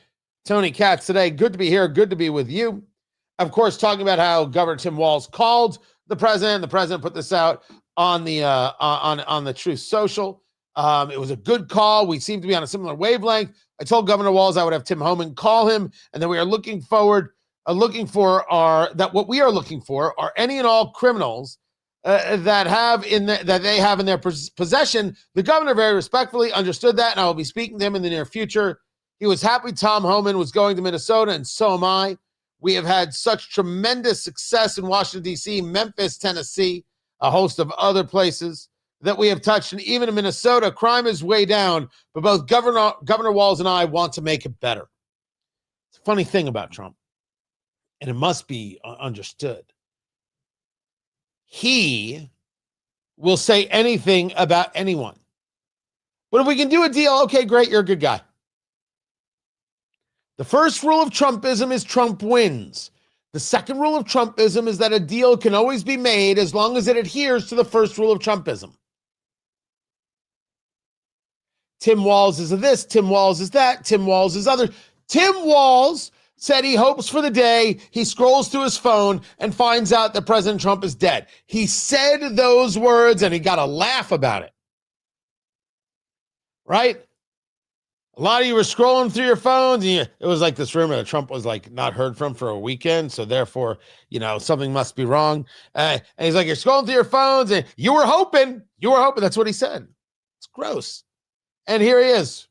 Tony Katz today. Good to be here. Good to be with you. Of course, talking about how Governor Tim Walz called the president. The president put this out on the on the Truth Social. It was a good call. We seem to be on a similar wavelength. I told Governor Walz I would have Tim Homan call him, and then we are looking for what we are looking for are any and all criminals that they have in their possession. The governor very respectfully understood that, and I will be speaking to him in the near future. He was happy Tom Homan was going to Minnesota, and so am I. We have had such tremendous success in Washington, D.C., Memphis, Tennessee, a host of other places that we have touched. And even in Minnesota, crime is way down, but both Governor Walz and I want to make it better. It's a funny thing about Trump, and it must be understood. He will say anything about anyone. But if we can do a deal, okay, great, you're a good guy. The first rule of Trumpism is Trump wins. The second rule of Trumpism is that a deal can always be made as long as it adheres to the first rule of Trumpism. Tim Walz is this, Tim Walz is that, Tim Walz is other. Tim Walz said he hopes for the day he scrolls through his phone and finds out that President Trump is dead. He said those words and he got a laugh about it. Right? A lot of you were scrolling through your phones, and it was like this rumor that Trump was like not heard from for a weekend, so therefore, something must be wrong. And he's like, you're scrolling through your phones, and you were hoping. That's what he said. It's gross. And here he is.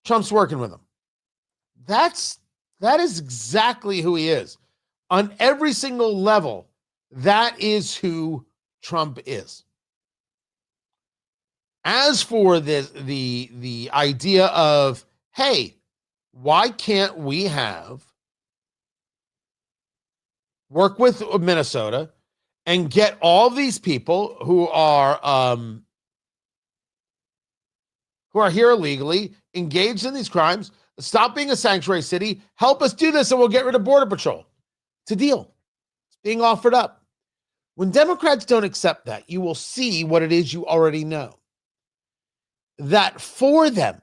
Trump's working with him. That is exactly who he is. On every single level, that is who Trump is. As for the idea of, hey, why can't we work with Minnesota and get all these people who are here illegally, engaged in these crimes, stop being a sanctuary city, help us do this, and we'll get rid of Border Patrol. It's a deal. It's being offered up. When Democrats don't accept that, you will see what it is you already know. That for them,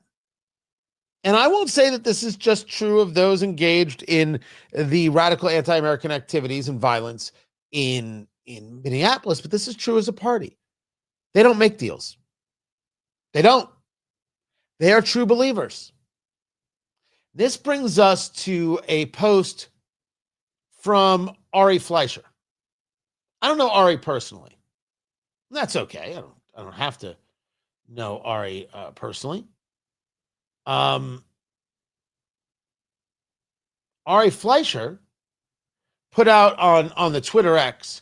and I won't say that this is just true of those engaged in the radical anti-American activities and violence in Minneapolis, but this is true as a party. They don't make deals. They don't. They are true believers. This brings us to a post from Ari Fleischer. I don't know Ari personally. That's okay. I don't have to know Ari personally. Ari Fleischer put out on the Twitter X,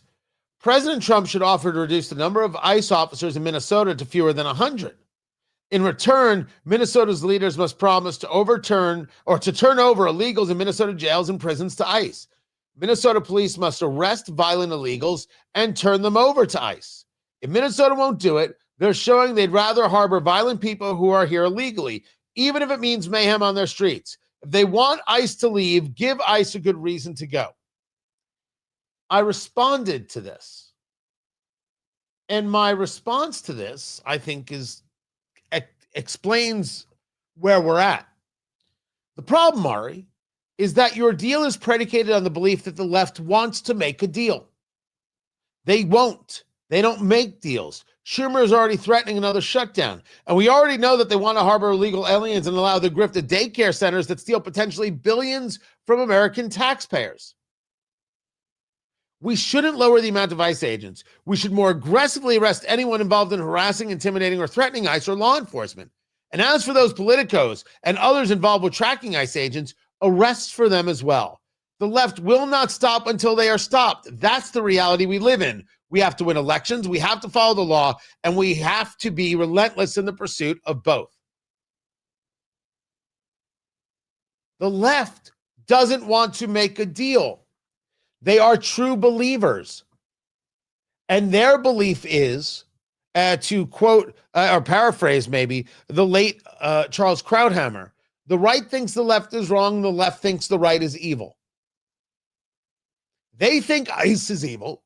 President Trump should offer to reduce the number of ICE officers in Minnesota to fewer than 100. In return, Minnesota's leaders must promise to turn over illegals in Minnesota jails and prisons to ICE. Minnesota police must arrest violent illegals and turn them over to ICE. If Minnesota won't do it, they're showing they'd rather harbor violent people who are here illegally, even if it means mayhem on their streets. If they want ICE to leave, give ICE a good reason to go. I responded to this. And my response to this, I think, explains where we're at. The problem, Ari, is that your deal is predicated on the belief that the left wants to make a deal. They won't. They don't make deals. Schumer is already threatening another shutdown. And we already know that they want to harbor illegal aliens and allow the grift of daycare centers that steal potentially billions from American taxpayers. We shouldn't lower the amount of ICE agents. We should more aggressively arrest anyone involved in harassing, intimidating, or threatening ICE or law enforcement. And as for those politicos and others involved with tracking ICE agents, arrests for them as well. The left will not stop until they are stopped. That's the reality we live in. We have to win elections, we have to follow the law, and we have to be relentless in the pursuit of both. The left doesn't want to make a deal. They are true believers. And their belief is, to quote or paraphrase maybe, the late Charles Krauthammer, the right thinks the left is wrong, the left thinks the right is evil. They think ICE is evil.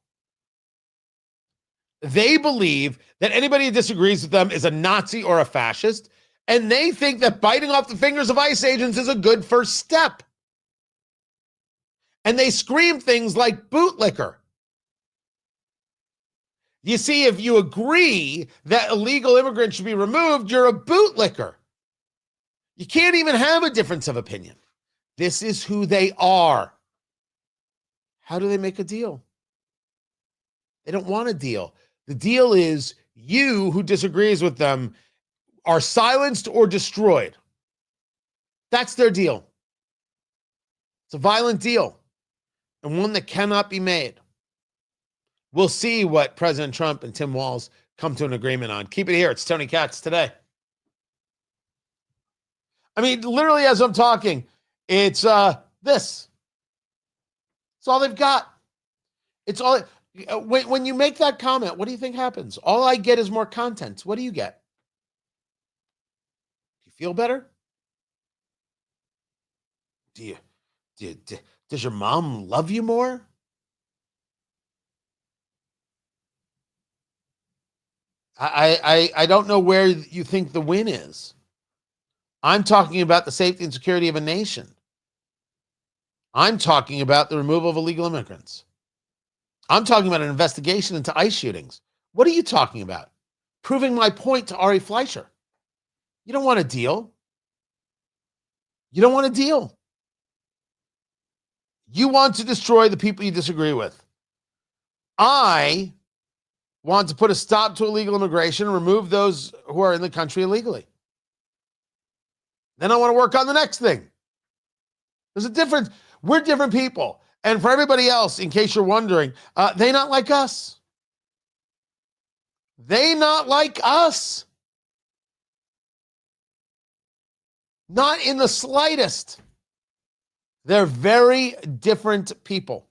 They believe that anybody who disagrees with them is a Nazi or a fascist, And they think that biting off the fingers of ICE agents is a good first step. And they scream things like bootlicker. You see, if you agree that illegal immigrants should be removed, you're a bootlicker. You can't even have a difference of opinion. This is who they are. How do they make a deal? They don't want a deal. The deal is you who disagrees with them are silenced or destroyed. That's their deal. It's a violent deal and one that cannot be made. We'll see what President Trump and Tim Walz come to an agreement on. Keep it here. It's Tony Katz today. I mean, literally as I'm talking, it's this. It's all they've got. It's all. When you make that comment, what do you think happens? All I get is more content. What do you get? Do you feel better? Does your mom love you more? I don't know where you think the win is. I'm talking about the safety and security of a nation. I'm talking about the removal of illegal immigrants. I'm talking about an investigation into ICE shootings. What are you talking about? Proving my point to Ari Fleischer. You don't want a deal. You don't want a deal. You want to destroy the people you disagree with. I want to put a stop to illegal immigration, remove those who are in the country illegally. Then I want to work on the next thing. There's a difference. We're different people. And for everybody else, in case you're wondering, they not like us. They not like us. Not in the slightest. They're very different people.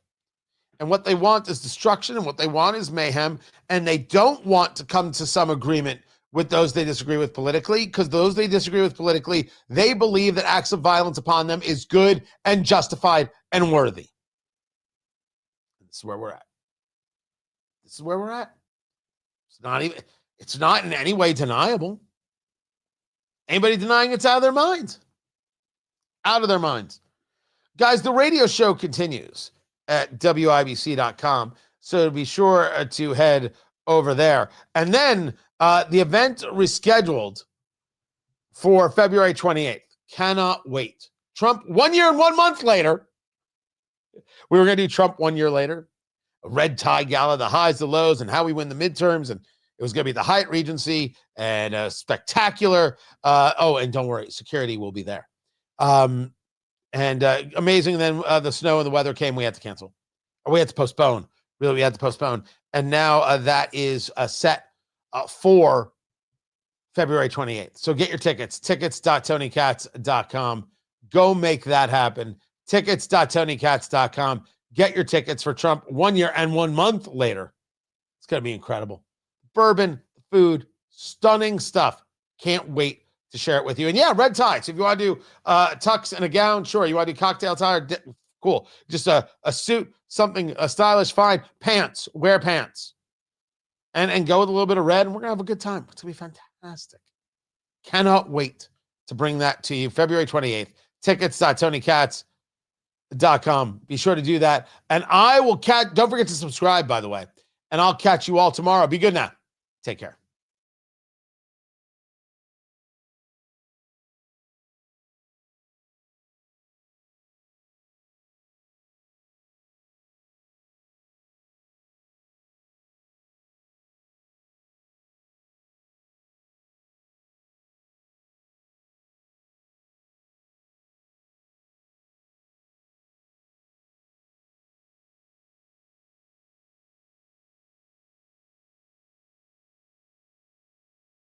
And what they want is destruction, and what they want is mayhem. And they don't want to come to some agreement with those they disagree with politically, because those they disagree with politically, they believe that acts of violence upon them is good and justified and worthy. This is where we're at. This is where we're at. It's not in any way deniable. Anybody denying it's out of their minds? Out of their minds. Guys, the radio show continues at WIBC.com, so be sure to head over there. And then the event rescheduled for February 28th. Cannot wait. Trump 1 year and 1 month later. We were going to do Trump 1 year later. A red tie gala, the highs, the lows, and how we win the midterms. And it was going to be the Hyatt Regency and a spectacular. And don't worry, security will be there. Amazing. Then the snow and the weather came. We had to cancel. Or we had to postpone. Really, we had to postpone. And now that is set for February 28th. So get your tickets. Tickets.tonykatz.com. Go make that happen. Tickets.tonykatz.com. Get your tickets for Trump 1 year and 1 month later. It's going to be incredible. Bourbon, food, stunning stuff. Can't wait to share it with you. And yeah, red tie. So if you want to do tux and a gown, sure. You want to do cocktail tie, cool. Just a suit, something stylish, fine. Pants, wear pants. And go with a little bit of red, and we're going to have a good time. It's going to be fantastic. Cannot wait to bring that to you. February 28th. Tickets.tonykatz.com. Be sure to do that. And I will don't forget to subscribe, by the way. And I'll catch you all tomorrow. Be good now. Take care.